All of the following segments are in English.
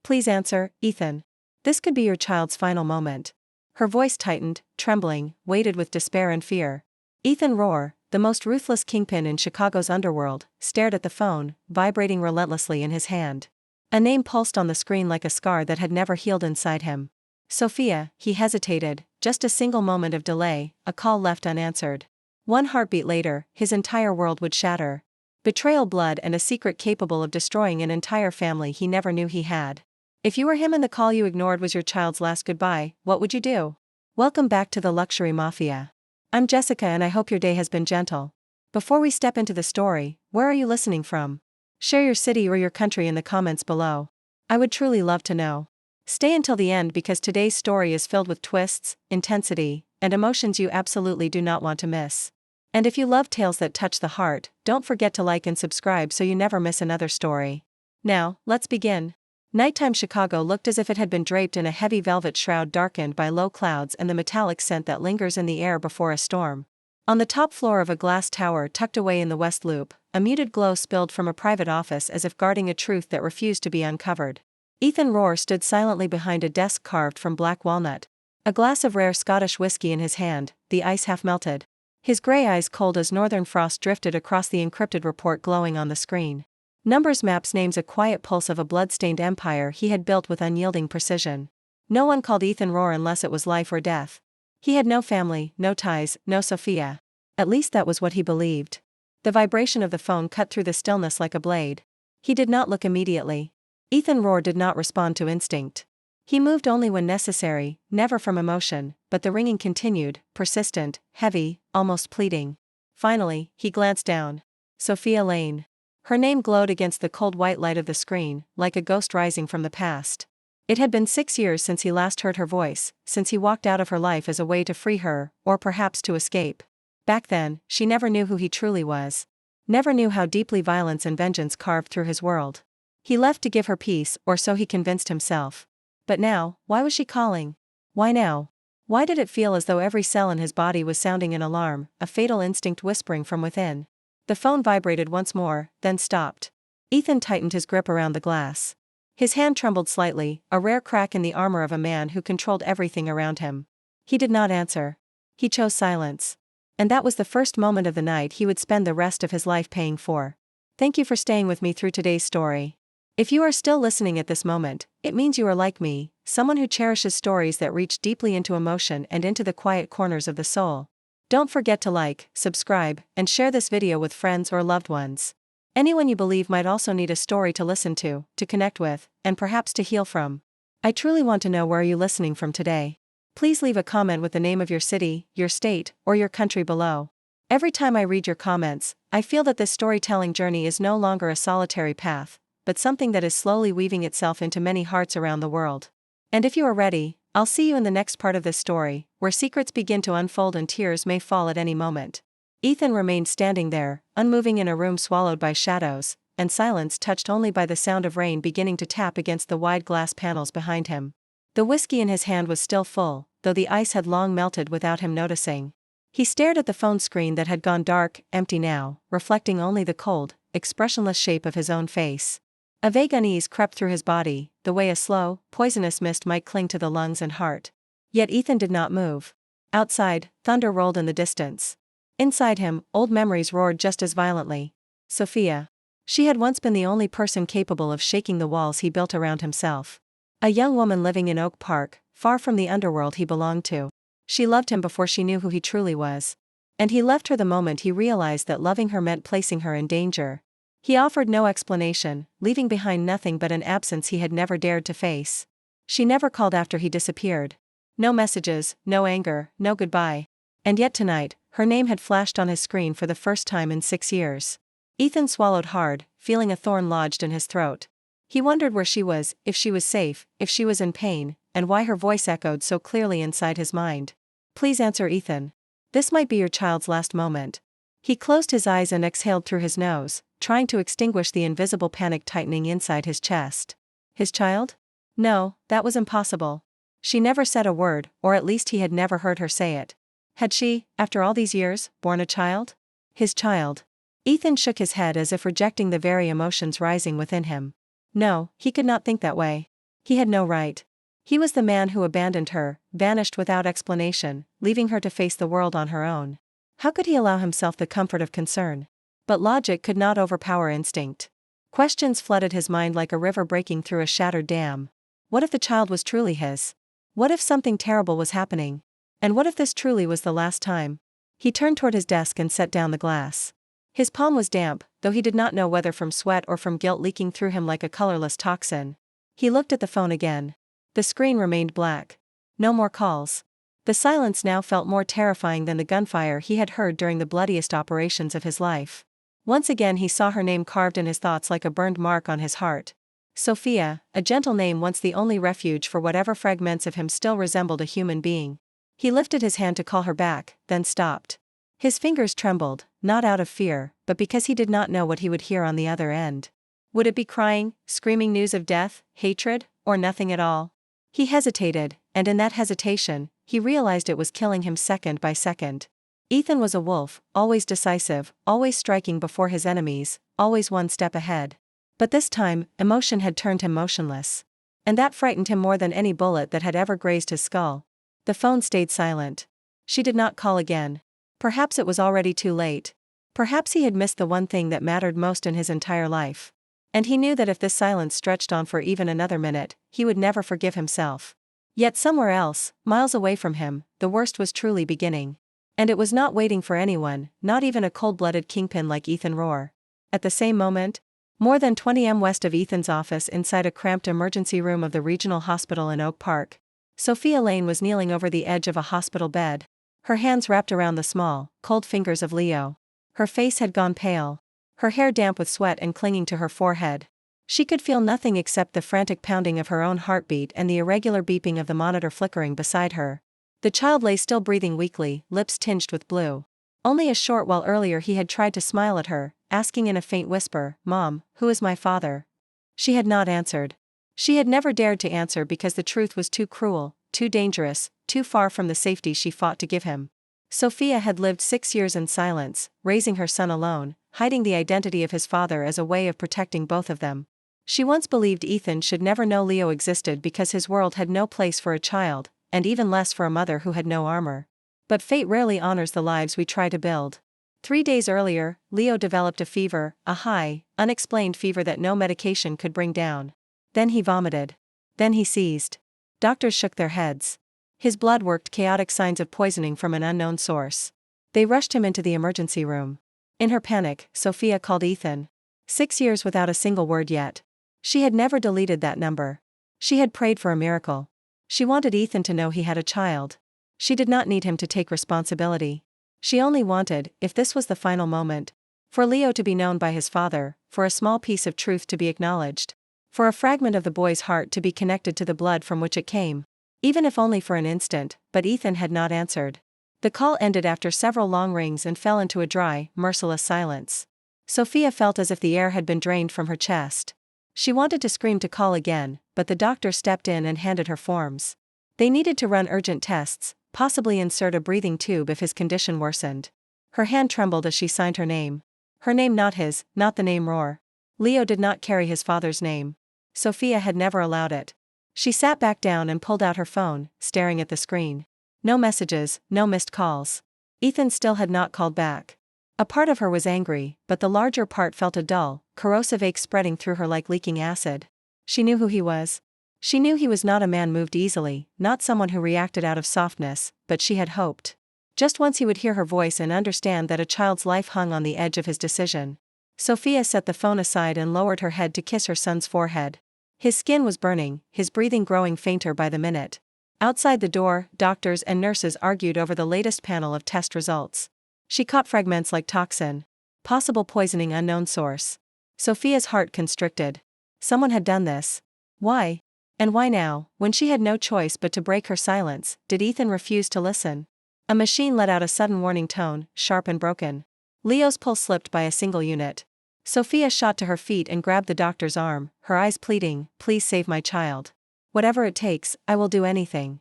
Please answer, Ethan. This could be your child's final moment. Her voice tightened, trembling, weighted with despair and fear. Ethan Rohr, the most ruthless kingpin in Chicago's underworld, stared at the phone, vibrating relentlessly in his hand. A name pulsed on the screen like a scar that had never healed inside him. Sophia, he hesitated, just a single moment of delay, a call left unanswered. One heartbeat later, his entire world would shatter. Betrayal, blood, and a secret capable of destroying an entire family he never knew he had. If you were him and the call you ignored was your child's last goodbye, what would you do? Welcome back to the Luxury Mafia. I'm Jessica and I hope your day has been gentle. Before we step into the story, where are you listening from? Share your city or your country in the comments below. I would truly love to know. Stay until the end because today's story is filled with twists, intensity, and emotions you absolutely do not want to miss. And if you love tales that touch the heart, don't forget to like and subscribe so you never miss another story. Now, let's begin. Nighttime Chicago looked as if it had been draped in a heavy velvet shroud darkened by low clouds and the metallic scent that lingers in the air before a storm. On the top floor of a glass tower tucked away in the West Loop, a muted glow spilled from a private office as if guarding a truth that refused to be uncovered. Ethan Rohr stood silently behind a desk carved from black walnut. A glass of rare Scottish whiskey in his hand, the ice half melted. His gray eyes cold as northern frost drifted across the encrypted report glowing on the screen. Numbers maps names a quiet pulse of a blood-stained empire he had built with unyielding precision. No one called Ethan Rohr unless it was life or death. He had no family, no ties, no Sophia. At least that was what he believed. The vibration of the phone cut through the stillness like a blade. He did not look immediately. Ethan Rohr did not respond to instinct. He moved only when necessary, never from emotion, but the ringing continued, persistent, heavy, almost pleading. Finally, he glanced down. Sophia Lane. Her name glowed against the cold white light of the screen, like a ghost rising from the past. It had been 6 years since he last heard her voice, since he walked out of her life as a way to free her, or perhaps to escape. Back then, she never knew who he truly was. Never knew how deeply violence and vengeance carved through his world. He left to give her peace, or so he convinced himself. But now, why was she calling? Why now? Why did it feel as though every cell in his body was sounding an alarm, a fatal instinct whispering from within? The phone vibrated once more, then stopped. Ethan tightened his grip around the glass. His hand trembled slightly, a rare crack in the armor of a man who controlled everything around him. He did not answer. He chose silence. And that was the first moment of the night he would spend the rest of his life paying for. Thank you for staying with me through today's story. If you are still listening at this moment, it means you are like me, someone who cherishes stories that reach deeply into emotion and into the quiet corners of the soul. Don't forget to like, subscribe, and share this video with friends or loved ones. Anyone you believe might also need a story to listen to connect with, and perhaps to heal from. I truly want to know where you're listening from today. Please leave a comment with the name of your city, your state, or your country below. Every time I read your comments, I feel that this storytelling journey is no longer a solitary path, but something that is slowly weaving itself into many hearts around the world. And if you are ready, I'll see you in the next part of this story, where secrets begin to unfold and tears may fall at any moment. Ethan remained standing there, unmoving in a room swallowed by shadows, and silence touched only by the sound of rain beginning to tap against the wide glass panels behind him. The whiskey in his hand was still full, though the ice had long melted without him noticing. He stared at the phone screen that had gone dark, empty now, reflecting only the cold, expressionless shape of his own face. A vague unease crept through his body, the way a slow, poisonous mist might cling to the lungs and heart. Yet Ethan did not move. Outside, thunder rolled in the distance. Inside him, old memories roared just as violently. Sophia. She had once been the only person capable of shaking the walls he built around himself. A young woman living in Oak Park, far from the underworld he belonged to. She loved him before she knew who he truly was. And he left her the moment he realized that loving her meant placing her in danger. He offered no explanation, leaving behind nothing but an absence he had never dared to face. She never called after he disappeared. No messages, no anger, no goodbye. And yet tonight, her name had flashed on his screen for the first time in 6 years. Ethan swallowed hard, feeling a thorn lodged in his throat. He wondered where she was, if she was safe, if she was in pain, and why her voice echoed so clearly inside his mind. Please answer, Ethan. This might be your child's last moment. He closed his eyes and exhaled through his nose, trying to extinguish the invisible panic tightening inside his chest. His child? No, that was impossible. She never said a word, or at least he had never heard her say it. Had she, after all these years, borne a child? His child. Ethan shook his head as if rejecting the very emotions rising within him. No, he could not think that way. He had no right. He was the man who abandoned her, vanished without explanation, leaving her to face the world on her own. How could he allow himself the comfort of concern? But logic could not overpower instinct. Questions flooded his mind like a river breaking through a shattered dam. What if the child was truly his? What if something terrible was happening? And what if this truly was the last time? He turned toward his desk and set down the glass. His palm was damp, though he did not know whether from sweat or from guilt leaking through him like a colorless toxin. He looked at the phone again. The screen remained black. No more calls. The silence now felt more terrifying than the gunfire he had heard during the bloodiest operations of his life. Once again he saw her name carved in his thoughts like a burned mark on his heart. Sophia, a gentle name once the only refuge for whatever fragments of him still resembled a human being. He lifted his hand to call her back, then stopped. His fingers trembled, not out of fear, but because he did not know what he would hear on the other end. Would it be crying, screaming news of death, hatred, or nothing at all? He hesitated, and in that hesitation, he realized it was killing him second by second. Ethan was a wolf, always decisive, always striking before his enemies, always one step ahead. But this time, emotion had turned him motionless. And that frightened him more than any bullet that had ever grazed his skull. The phone stayed silent. She did not call again. Perhaps it was already too late. Perhaps he had missed the one thing that mattered most in his entire life. And he knew that if this silence stretched on for even another minute, he would never forgive himself. Yet somewhere else, miles away from him, the worst was truly beginning. And it was not waiting for anyone, not even a cold-blooded kingpin like Ethan Rohr. At the same moment, more than 20 m west of Ethan's office inside a cramped emergency room of the regional hospital in Oak Park, Sophia Lane was kneeling over the edge of a hospital bed, her hands wrapped around the small, cold fingers of Leo. Her face had gone pale. Her hair damp with sweat and clinging to her forehead. She could feel nothing except the frantic pounding of her own heartbeat and the irregular beeping of the monitor flickering beside her. The child lay still breathing weakly, lips tinged with blue. Only a short while earlier he had tried to smile at her, asking in a faint whisper, "Mom, who is my father?" She had not answered. She had never dared to answer because the truth was too cruel, too dangerous, too far from the safety she fought to give him. Sophia had lived 6 years in silence, raising her son alone, hiding the identity of his father as a way of protecting both of them. She once believed Ethan should never know Leo existed because his world had no place for a child, and even less for a mother who had no armor. But fate rarely honors the lives we try to build. 3 days earlier, Leo developed a fever, a high, unexplained fever that no medication could bring down. Then he vomited. Then he seized. Doctors shook their heads. His blood worked chaotic signs of poisoning from an unknown source. They rushed him into the emergency room. In her panic, Sophia called Ethan. 6 years without a single word yet. She had never deleted that number. She had prayed for a miracle. She wanted Ethan to know he had a child. She did not need him to take responsibility. She only wanted, if this was the final moment, for Leo to be known by his father, for a small piece of truth to be acknowledged, for a fragment of the boy's heart to be connected to the blood from which it came. Even if only for an instant, but Ethan had not answered. The call ended after several long rings and fell into a dry, merciless silence. Sophia felt as if the air had been drained from her chest. She wanted to scream to call again, but the doctor stepped in and handed her forms. They needed to run urgent tests, possibly insert a breathing tube if his condition worsened. Her hand trembled as she signed her name. Her name, not his, not the name Rohr. Leo did not carry his father's name. Sophia had never allowed it. She sat back down and pulled out her phone, staring at the screen. No messages, no missed calls. Ethan still had not called back. A part of her was angry, but the larger part felt a dull, corrosive ache spreading through her like leaking acid. She knew who he was. She knew he was not a man moved easily, not someone who reacted out of softness, but she had hoped. Just once he would hear her voice and understand that a child's life hung on the edge of his decision. Sophia set the phone aside and lowered her head to kiss her son's forehead. His skin was burning, his breathing growing fainter by the minute. Outside the door, doctors and nurses argued over the latest panel of test results. She caught fragments like toxin. Possible poisoning, unknown source. Sophia's heart constricted. Someone had done this. Why? And why now, when she had no choice but to break her silence, did Ethan refuse to listen? A machine let out a sudden warning tone, sharp and broken. Leo's pulse slipped by a single unit. Sophia shot to her feet and grabbed the doctor's arm, her eyes pleading, "Please save my child. Whatever it takes, I will do anything."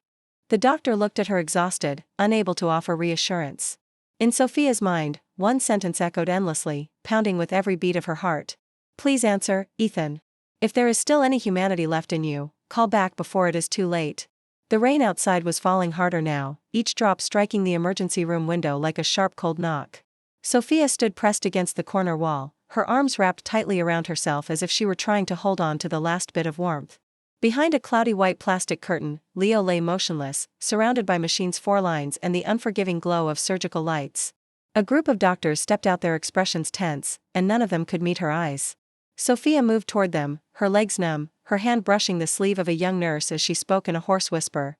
The doctor looked at her exhausted, unable to offer reassurance. In Sophia's mind, one sentence echoed endlessly, pounding with every beat of her heart. "Please answer, Ethan. If there is still any humanity left in you, call back before it is too late. The rain outside was falling harder now, each drop striking the emergency room window like a sharp cold knock. Sophia stood pressed against the corner wall, her arms wrapped tightly around herself as if she were trying to hold on to the last bit of warmth. Behind a cloudy white plastic curtain, Leo lay motionless, surrounded by machines' four lines and the unforgiving glow of surgical lights. A group of doctors stepped out, their expressions tense, and none of them could meet her eyes. Sophia moved toward them, her legs numb, her hand brushing the sleeve of a young nurse as she spoke in a hoarse whisper.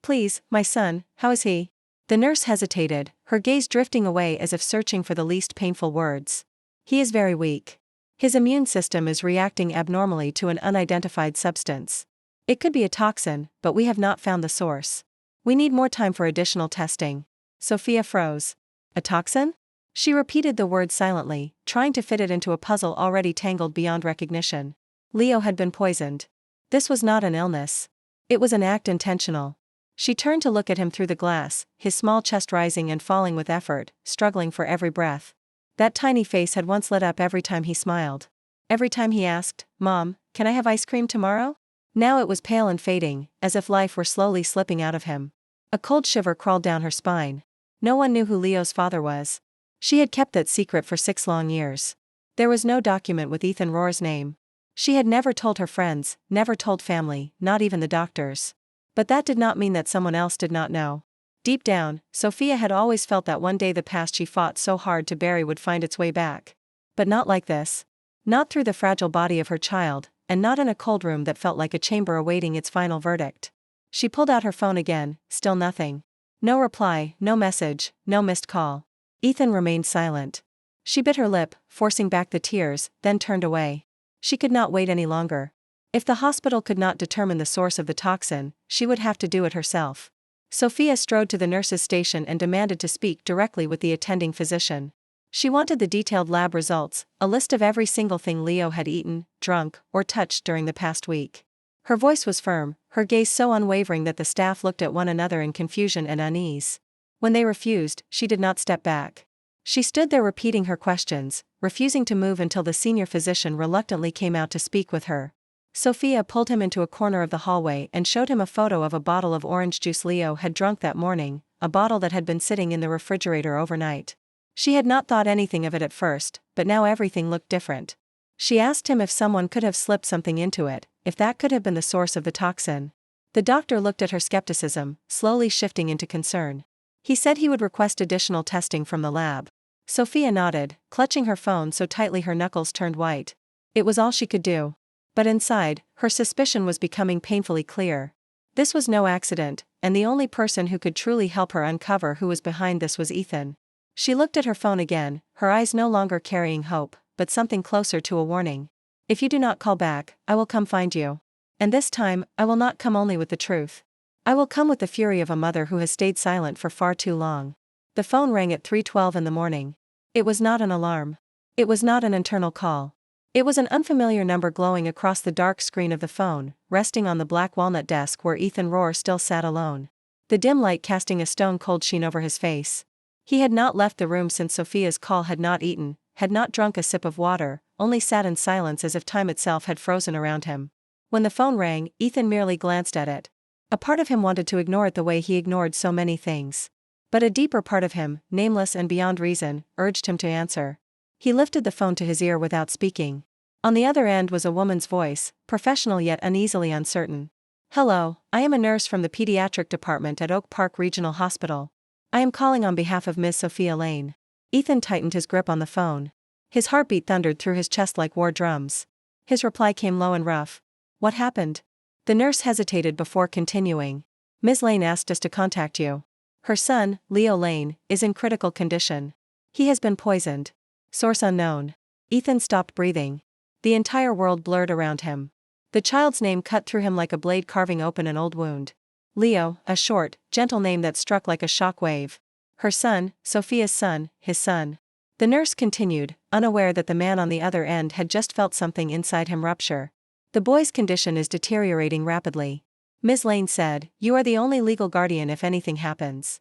"Please, my son, how is he?" The nurse hesitated, her gaze drifting away as if searching for the least painful words. "He is very weak. His immune system is reacting abnormally to an unidentified substance. It could be a toxin, but we have not found the source. We need more time for additional testing." Sophia froze. "A toxin?" She repeated the word silently, trying to fit it into a puzzle already tangled beyond recognition. Leo had been poisoned. This was not an illness. It was an act intentional. She turned to look at him through the glass, his small chest rising and falling with effort, struggling for every breath. That tiny face had once lit up every time he smiled. Every time he asked, "Mom, can I have ice cream tomorrow?" Now it was pale and fading, as if life were slowly slipping out of him. A cold shiver crawled down her spine. No one knew who Leo's father was. She had kept that secret for 6 long years. There was no document with Ethan Rohr's name. She had never told her friends, never told family, not even the doctors. But that did not mean that someone else did not know. Deep down, Sophia had always felt that one day the past she fought so hard to bury would find its way back. But not like this. Not through the fragile body of her child, and not in a cold room that felt like a chamber awaiting its final verdict. She pulled out her phone again, still nothing. No reply, no message, no missed call. Ethan remained silent. She bit her lip, forcing back the tears, then turned away. She could not wait any longer. If the hospital could not determine the source of the toxin, she would have to do it herself. Sophia strode to the nurse's station and demanded to speak directly with the attending physician. She wanted the detailed lab results, a list of every single thing Leo had eaten, drunk, or touched during the past week. Her voice was firm, her gaze so unwavering that the staff looked at one another in confusion and unease. When they refused, she did not step back. She stood there repeating her questions, refusing to move until the senior physician reluctantly came out to speak with her. Sophia pulled him into a corner of the hallway and showed him a photo of a bottle of orange juice Leo had drunk that morning, a bottle that had been sitting in the refrigerator overnight. She had not thought anything of it at first, but now everything looked different. She asked him if someone could have slipped something into it, if that could have been the source of the toxin. The doctor looked at her skepticism, slowly shifting into concern. He said he would request additional testing from the lab. Sophia nodded, clutching her phone so tightly her knuckles turned white. It was all she could do. But inside, her suspicion was becoming painfully clear. This was no accident, and the only person who could truly help her uncover who was behind this was Ethan. She looked at her phone again, her eyes no longer carrying hope, but something closer to a warning. "If you do not call back, I will come find you. And this time, I will not come only with the truth. I will come with the fury of a mother who has stayed silent for far too long." The phone rang at 3:12 in the morning. It was not an alarm. It was not an internal call. It was an unfamiliar number glowing across the dark screen of the phone, resting on the black walnut desk where Ethan Rohr still sat alone. The dim light casting a stone-cold sheen over his face. He had not left the room since Sophia's call, had not eaten, had not drunk a sip of water, only sat in silence as if time itself had frozen around him. When the phone rang, Ethan merely glanced at it. A part of him wanted to ignore it the way he ignored so many things. But a deeper part of him, nameless and beyond reason, urged him to answer. He lifted the phone to his ear without speaking. On the other end was a woman's voice, professional yet uneasily uncertain. "Hello, I am a nurse from the pediatric department at Oak Park Regional Hospital. I am calling on behalf of Ms. Sophia Lane." Ethan tightened his grip on the phone. His heartbeat thundered through his chest like war drums. His reply came low and rough. "What happened?" The nurse hesitated before continuing. "Ms. Lane asked us to contact you. Her son, Leo Lane, is in critical condition. He has been poisoned. Source unknown." Ethan stopped breathing. The entire world blurred around him. The child's name cut through him like a blade carving open an old wound. Leo, a short, gentle name that struck like a shock wave. Her son, Sophia's son, his son. The nurse continued, unaware that the man on the other end had just felt something inside him rupture. "The boy's condition is deteriorating rapidly. Ms. Lane said, you are the only legal guardian if anything happens.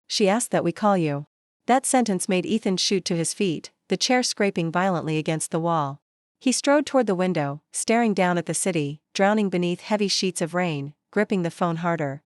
She asked that we call you." That sentence made Ethan shoot to his feet, the chair scraping violently against the wall. He strode toward the window, staring down at the city, drowning beneath heavy sheets of rain, gripping the phone harder.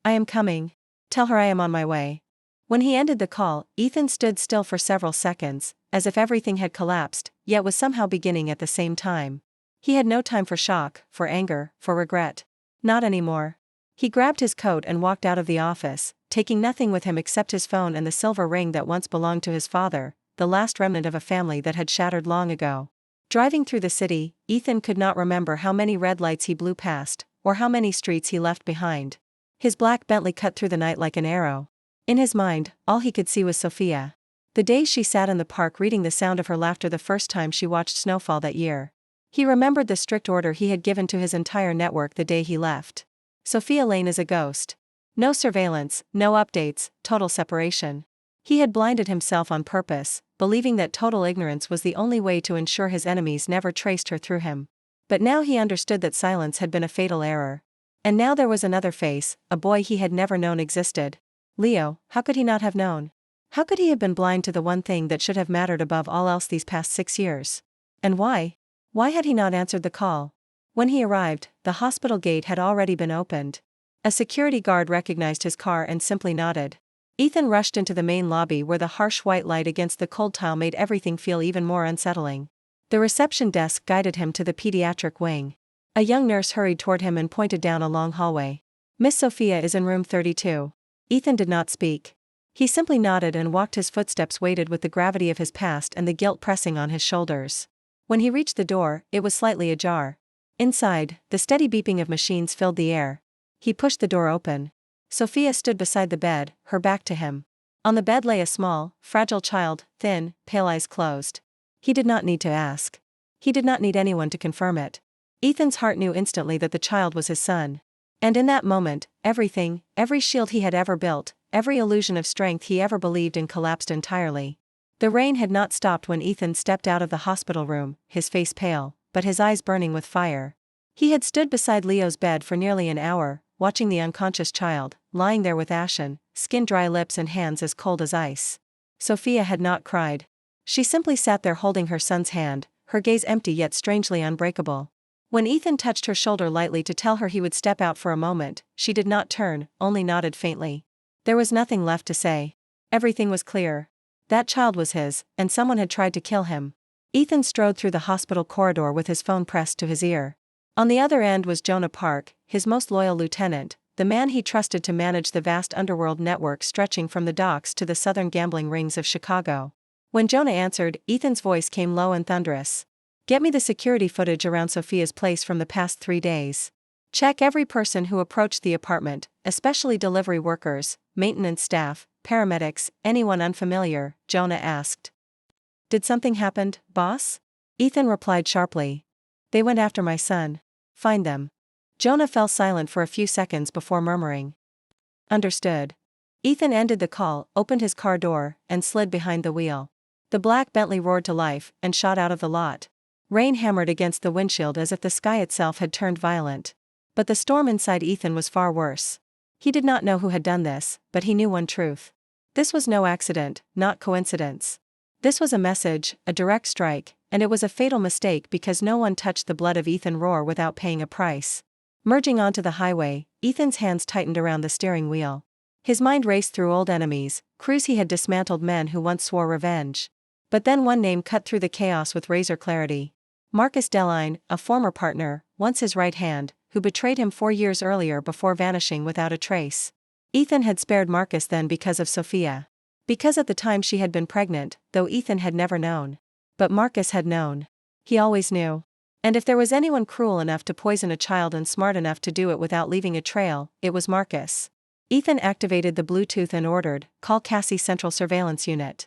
"I am coming. Tell her I am on my way." When he ended the call, Ethan stood still for several seconds, as if everything had collapsed, yet was somehow beginning at the same time. He had no time for shock, for anger, for regret. Not anymore. He grabbed his coat and walked out of the office, taking nothing with him except his phone and the silver ring that once belonged to his father, the last remnant of a family that had shattered long ago. Driving through the city, Ethan could not remember how many red lights he blew past, or how many streets he left behind. His black Bentley cut through the night like an arrow. In his mind, all he could see was Sophia. The days she sat in the park reading, the sound of her laughter the first time she watched snowfall that year. He remembered the strict order he had given to his entire network the day he left. Sophia Lane is a ghost. No surveillance, no updates, total separation. He had blinded himself on purpose, believing that total ignorance was the only way to ensure his enemies never traced her through him. But now he understood that silence had been a fatal error. And now there was another face, a boy he had never known existed. Leo, how could he not have known? How could he have been blind to the one thing that should have mattered above all else these past 6 years? And why? Why had he not answered the call? When he arrived, the hospital gate had already been opened. A security guard recognized his car and simply nodded. Ethan rushed into the main lobby where the harsh white light against the cold tile made everything feel even more unsettling. The reception desk guided him to the pediatric wing. A young nurse hurried toward him and pointed down a long hallway. "Miss Sophia is in room 32. Ethan did not speak. He simply nodded and walked, his footsteps weighted with the gravity of his past and the guilt pressing on his shoulders. When he reached the door, it was slightly ajar. Inside, the steady beeping of machines filled the air. He pushed the door open. Sophia stood beside the bed, her back to him. On the bed lay a small, fragile child, thin, pale, eyes closed. He did not need to ask. He did not need anyone to confirm it. Ethan's heart knew instantly that the child was his son. And in that moment, everything, every shield he had ever built, every illusion of strength he ever believed in collapsed entirely. The rain had not stopped when Ethan stepped out of the hospital room, his face pale, but his eyes burning with fire. He had stood beside Leo's bed for nearly an hour, watching the unconscious child, lying there with ashen, skin-dry lips and hands as cold as ice. Sophia had not cried. She simply sat there holding her son's hand, her gaze empty yet strangely unbreakable. When Ethan touched her shoulder lightly to tell her he would step out for a moment, she did not turn, only nodded faintly. There was nothing left to say. Everything was clear. That child was his, and someone had tried to kill him. Ethan strode through the hospital corridor with his phone pressed to his ear. On the other end was Jonah Park, his most loyal lieutenant, the man he trusted to manage the vast underworld network stretching from the docks to the southern gambling rings of Chicago. When Jonah answered, Ethan's voice came low and thunderous. "Get me the security footage around Sophia's place from the past 3 days. Check every person who approached the apartment, especially delivery workers, maintenance staff, paramedics, anyone unfamiliar," Jonah asked. "Did something happen, boss?" Ethan replied sharply. "They went after my son. Find them." Jonah fell silent for a few seconds before murmuring, "Understood." Ethan ended the call, opened his car door, and slid behind the wheel. The black Bentley roared to life and shot out of the lot. Rain hammered against the windshield as if the sky itself had turned violent. But the storm inside Ethan was far worse. He did not know who had done this, but he knew one truth. This was no accident, not coincidence. This was a message, a direct strike, and it was a fatal mistake because no one touched the blood of Ethan Rohr without paying a price. Merging onto the highway, Ethan's hands tightened around the steering wheel. His mind raced through old enemies, crews he had dismantled, men who once swore revenge. But then one name cut through the chaos with razor clarity. Marcus Deline, a former partner, once his right hand, who betrayed him 4 years earlier before vanishing without a trace. Ethan had spared Marcus then because of Sophia. Because at the time she had been pregnant, though Ethan had never known. But Marcus had known. He always knew. And if there was anyone cruel enough to poison a child and smart enough to do it without leaving a trail, it was Marcus. Ethan activated the Bluetooth and ordered, "Call Cassie Central Surveillance Unit."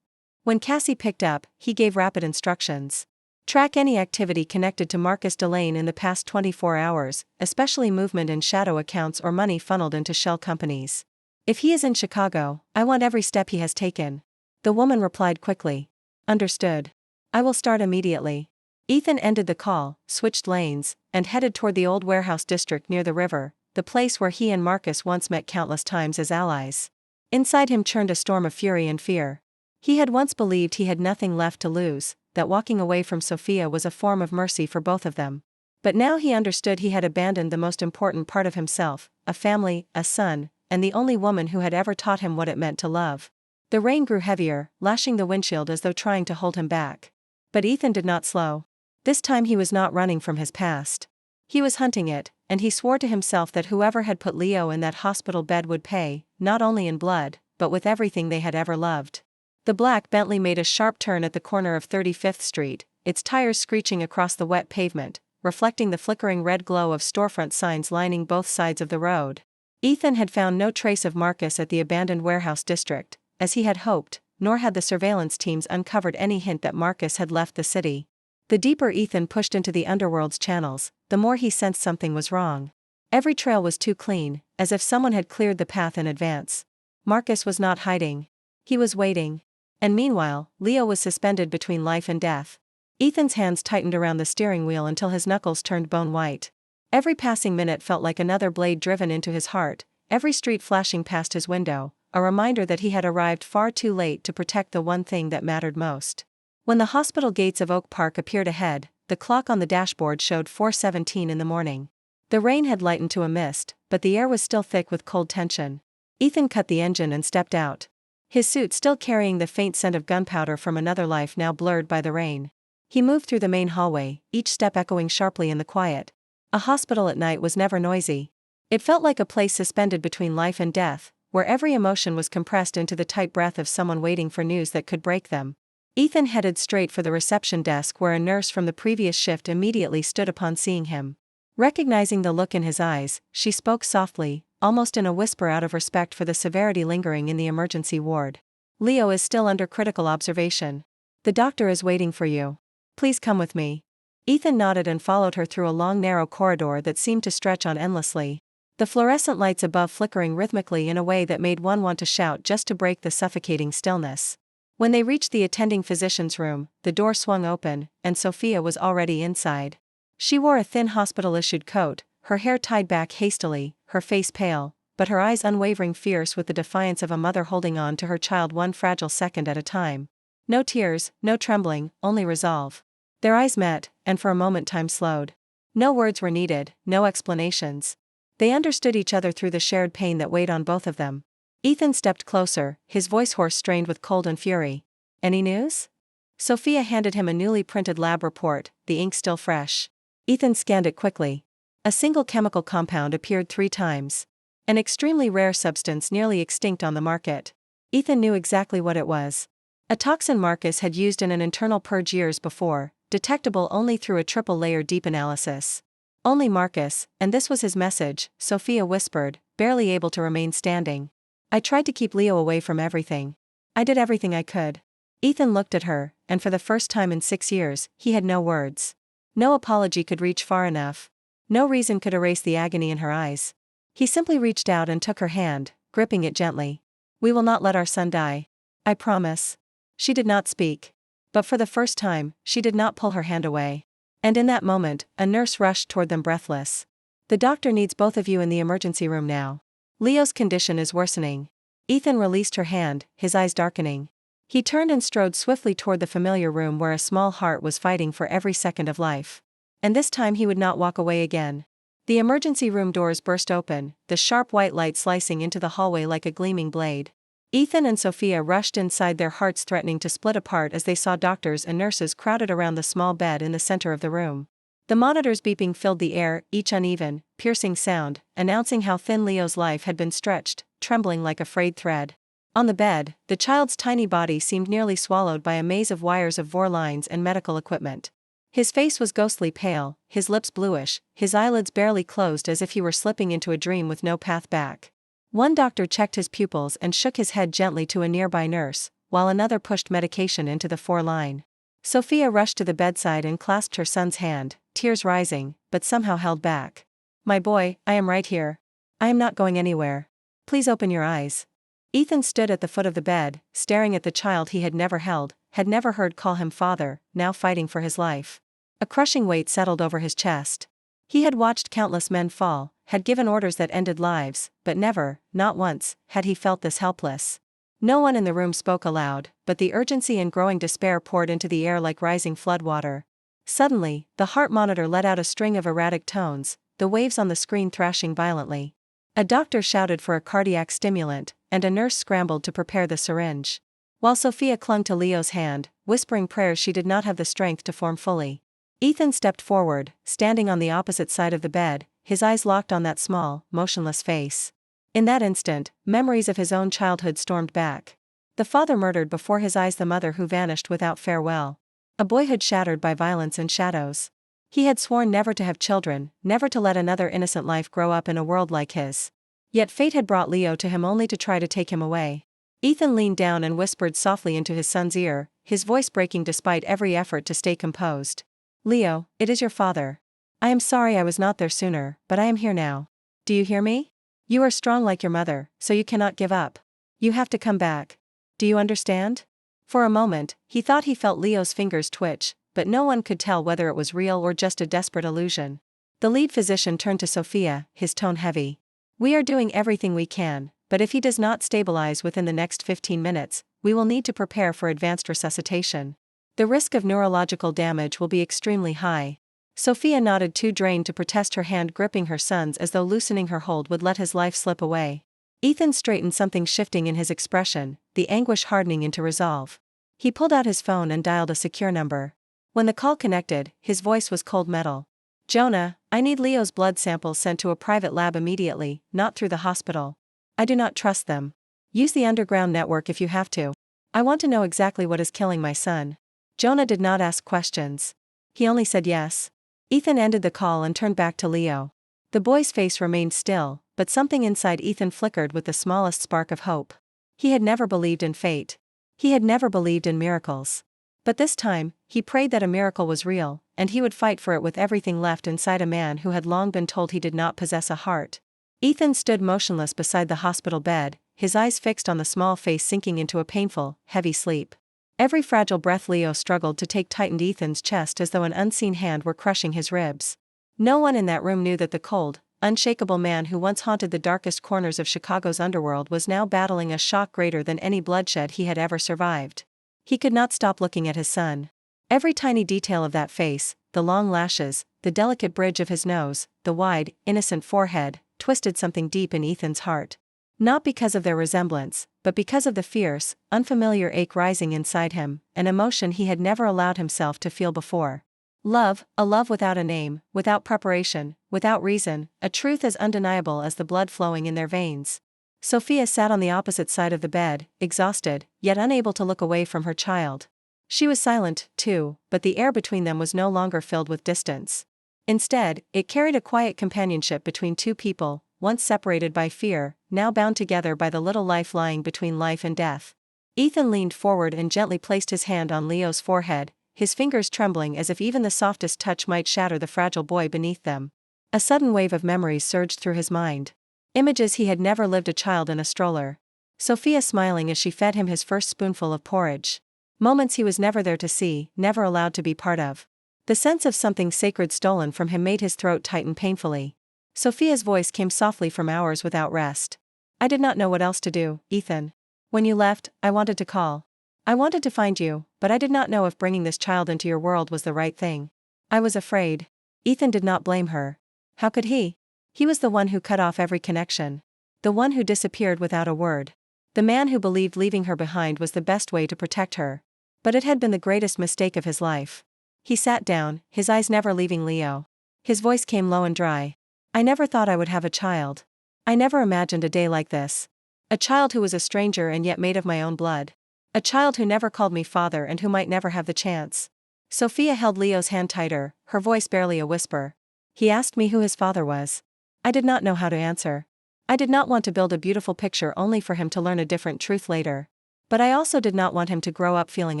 When Cassie picked up, he gave rapid instructions. Track any activity connected to Marcus Delane in the past 24 hours, especially movement in shadow accounts or money funneled into shell companies. If he is in Chicago, I want every step he has taken. The woman replied quickly. "Understood. I will start immediately." Ethan ended the call, switched lanes, and headed toward the old warehouse district near the river, the place where he and Marcus once met countless times as allies. Inside him churned a storm of fury and fear. He had once believed he had nothing left to lose, that walking away from Sophia was a form of mercy for both of them. But now he understood he had abandoned the most important part of himself, a family, a son, and the only woman who had ever taught him what it meant to love. The rain grew heavier, lashing the windshield as though trying to hold him back. But Ethan did not slow. This time he was not running from his past. He was hunting it, and he swore to himself that whoever had put Leo in that hospital bed would pay, not only in blood, but with everything they had ever loved. The black Bentley made a sharp turn at the corner of 35th Street, its tires screeching across the wet pavement, reflecting the flickering red glow of storefront signs lining both sides of the road. Ethan had found no trace of Marcus at the abandoned warehouse district, as he had hoped, nor had the surveillance teams uncovered any hint that Marcus had left the city. The deeper Ethan pushed into the Underworld's channels, the more he sensed something was wrong. Every trail was too clean, as if someone had cleared the path in advance. Marcus was not hiding. He was waiting. And meanwhile, Leo was suspended between life and death. Ethan's hands tightened around the steering wheel until his knuckles turned bone white. Every passing minute felt like another blade driven into his heart, every street flashing past his window, a reminder that he had arrived far too late to protect the one thing that mattered most. When the hospital gates of Oak Park appeared ahead, the clock on the dashboard showed 4:17 in the morning. The rain had lightened to a mist, but the air was still thick with cold tension. Ethan cut the engine and stepped out. His suit still carrying the faint scent of gunpowder from another life now blurred by the rain. He moved through the main hallway, each step echoing sharply in the quiet. A hospital at night was never noisy. It felt like a place suspended between life and death, where every emotion was compressed into the tight breath of someone waiting for news that could break them. Ethan headed straight for the reception desk where a nurse from the previous shift immediately stood upon seeing him. Recognizing the look in his eyes, she spoke softly, almost in a whisper out of respect for the severity lingering in the emergency ward. "Leo is still under critical observation. The doctor is waiting for you. Please come with me." Ethan nodded and followed her through a long narrow corridor that seemed to stretch on endlessly. The fluorescent lights above flickering rhythmically in a way that made one want to shout just to break the suffocating stillness. When they reached the attending physician's room, the door swung open, and Sophia was already inside. She wore a thin hospital-issued coat, her hair tied back hastily, her face pale, but her eyes unwavering, fierce with the defiance of a mother holding on to her child one fragile second at a time. No tears, no trembling, only resolve. Their eyes met, and for a moment time slowed. No words were needed, no explanations. They understood each other through the shared pain that weighed on both of them. Ethan stepped closer, his voice hoarse, strained with cold and fury. "Any news?" Sophia handed him a newly printed lab report, the ink still fresh. Ethan scanned it quickly. A single chemical compound appeared 3 times. An extremely rare substance nearly extinct on the market. Ethan knew exactly what it was. A toxin Marcus had used in an internal purge years before, detectable only through a triple-layer deep analysis. Only Marcus, and this was his message, Sophia whispered, barely able to remain standing. "I tried to keep Leo away from everything. I did everything I could." Ethan looked at her, and for the first time in 6 years, he had no words. No apology could reach far enough. No reason could erase the agony in her eyes. He simply reached out and took her hand, gripping it gently. "We will not let our son die. I promise." She did not speak. But for the first time, she did not pull her hand away. And in that moment, a nurse rushed toward them breathless. "The doctor needs both of you in the emergency room now. Leo's condition is worsening." Ethan released her hand, his eyes darkening. He turned and strode swiftly toward the familiar room where a small heart was fighting for every second of life. And this time he would not walk away again. The emergency room doors burst open, the sharp white light slicing into the hallway like a gleaming blade. Ethan and Sophia rushed inside, their hearts threatening to split apart as they saw doctors and nurses crowded around the small bed in the center of the room. The monitors beeping filled the air, each uneven, piercing sound, announcing how thin Leo's life had been stretched, trembling like a frayed thread. On the bed, the child's tiny body seemed nearly swallowed by a maze of wires of VOR lines and medical equipment. His face was ghostly pale, his lips bluish, his eyelids barely closed as if he were slipping into a dream with no path back. One doctor checked his pupils and shook his head gently to a nearby nurse, while another pushed medication into the 4 line. Sophia rushed to the bedside and clasped her son's hand, tears rising, but somehow held back. "My boy, I am right here. I am not going anywhere. Please open your eyes." Ethan stood at the foot of the bed, staring at the child he had never held, had never heard call him father, now fighting for his life. A crushing weight settled over his chest. He had watched countless men fall, had given orders that ended lives, but never, not once, had he felt this helpless. No one in the room spoke aloud, but the urgency and growing despair poured into the air like rising floodwater. Suddenly, the heart monitor let out a string of erratic tones, the waves on the screen thrashing violently. A doctor shouted for a cardiac stimulant, and a nurse scrambled to prepare the syringe. While Sophia clung to Leo's hand, whispering prayers she did not have the strength to form fully. Ethan stepped forward, standing on the opposite side of the bed, his eyes locked on that small, motionless face. In that instant, memories of his own childhood stormed back. The father murdered before his eyes, the mother who vanished without farewell. A boyhood shattered by violence and shadows. He had sworn never to have children, never to let another innocent life grow up in a world like his. Yet fate had brought Leo to him only to try to take him away. Ethan leaned down and whispered softly into his son's ear, his voice breaking despite every effort to stay composed. "Leo, it is your father. I am sorry I was not there sooner, but I am here now. Do you hear me? You are strong like your mother, so you cannot give up. You have to come back. Do you understand?" For a moment, he thought he felt Leo's fingers twitch, but no one could tell whether it was real or just a desperate illusion. The lead physician turned to Sophia, his tone heavy. "We are doing everything we can, but if he does not stabilize within the next 15 minutes, we will need to prepare for advanced resuscitation. The risk of neurological damage will be extremely high." Sophia nodded, too drained to protest, her hand gripping her son's as though loosening her hold would let his life slip away. Ethan straightened, something shifting in his expression, the anguish hardening into resolve. He pulled out his phone and dialed a secure number. When the call connected, his voice was cold metal. "Jonah, I need Leo's blood samples sent to a private lab immediately, not through the hospital. I do not trust them. Use the underground network if you have to. I want to know exactly what is killing my son." Jonah did not ask questions. He only said yes. Ethan ended the call and turned back to Leo. The boy's face remained still, but something inside Ethan flickered with the smallest spark of hope. He had never believed in fate. He had never believed in miracles. But this time, he prayed that a miracle was real, and he would fight for it with everything left inside a man who had long been told he did not possess a heart. Ethan stood motionless beside the hospital bed, his eyes fixed on the small face sinking into a painful, heavy sleep. Every fragile breath Leo struggled to take tightened Ethan's chest as though an unseen hand were crushing his ribs. No one in that room knew that the cold, unshakable man who once haunted the darkest corners of Chicago's underworld was now battling a shock greater than any bloodshed he had ever survived. He could not stop looking at his son. Every tiny detail of that face, the long lashes, the delicate bridge of his nose, the wide, innocent forehead, twisted something deep in Ethan's heart. Not because of their resemblance, but because of the fierce, unfamiliar ache rising inside him, an emotion he had never allowed himself to feel before. Love, a love without a name, without preparation, without reason, a truth as undeniable as the blood flowing in their veins. Sophia sat on the opposite side of the bed, exhausted, yet unable to look away from her child. She was silent, too, but the air between them was no longer filled with distance. Instead, it carried a quiet companionship between two people, once separated by fear, now bound together by the little life lying between life and death. Ethan leaned forward and gently placed his hand on Leo's forehead, his fingers trembling as if even the softest touch might shatter the fragile boy beneath them. A sudden wave of memories surged through his mind. Images he had never lived, a child in a stroller. Sophia smiling as she fed him his first spoonful of porridge. Moments he was never there to see, never allowed to be part of. The sense of something sacred stolen from him made his throat tighten painfully. Sophia's voice came softly from hours without rest. "I did not know what else to do, Ethan. When you left, I wanted to call. I wanted to find you, but I did not know if bringing this child into your world was the right thing. I was afraid." Ethan did not blame her. How could he? He was the one who cut off every connection. The one who disappeared without a word. The man who believed leaving her behind was the best way to protect her. But it had been the greatest mistake of his life. He sat down, his eyes never leaving Leo. His voice came low and dry. "I never thought I would have a child. I never imagined a day like this. A child who was a stranger and yet made of my own blood. A child who never called me father and who might never have the chance." Sophia held Leo's hand tighter, her voice barely a whisper. "He asked me who his father was. I did not know how to answer. I did not want to build a beautiful picture only for him to learn a different truth later. But I also did not want him to grow up feeling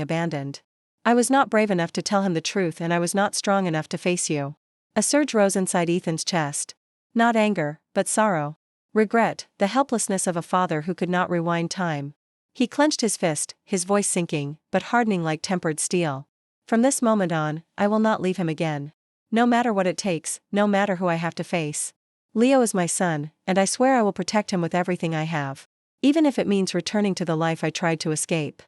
abandoned. I was not brave enough to tell him the truth, and I was not strong enough to face you." A surge rose inside Ethan's chest. Not anger, but sorrow. Regret, the helplessness of a father who could not rewind time. He clenched his fist, his voice sinking, but hardening like tempered steel. "From this moment on, I will not leave him again. No matter what it takes, no matter who I have to face. Leo is my son, and I swear I will protect him with everything I have." Even if it means returning to the life I tried to escape.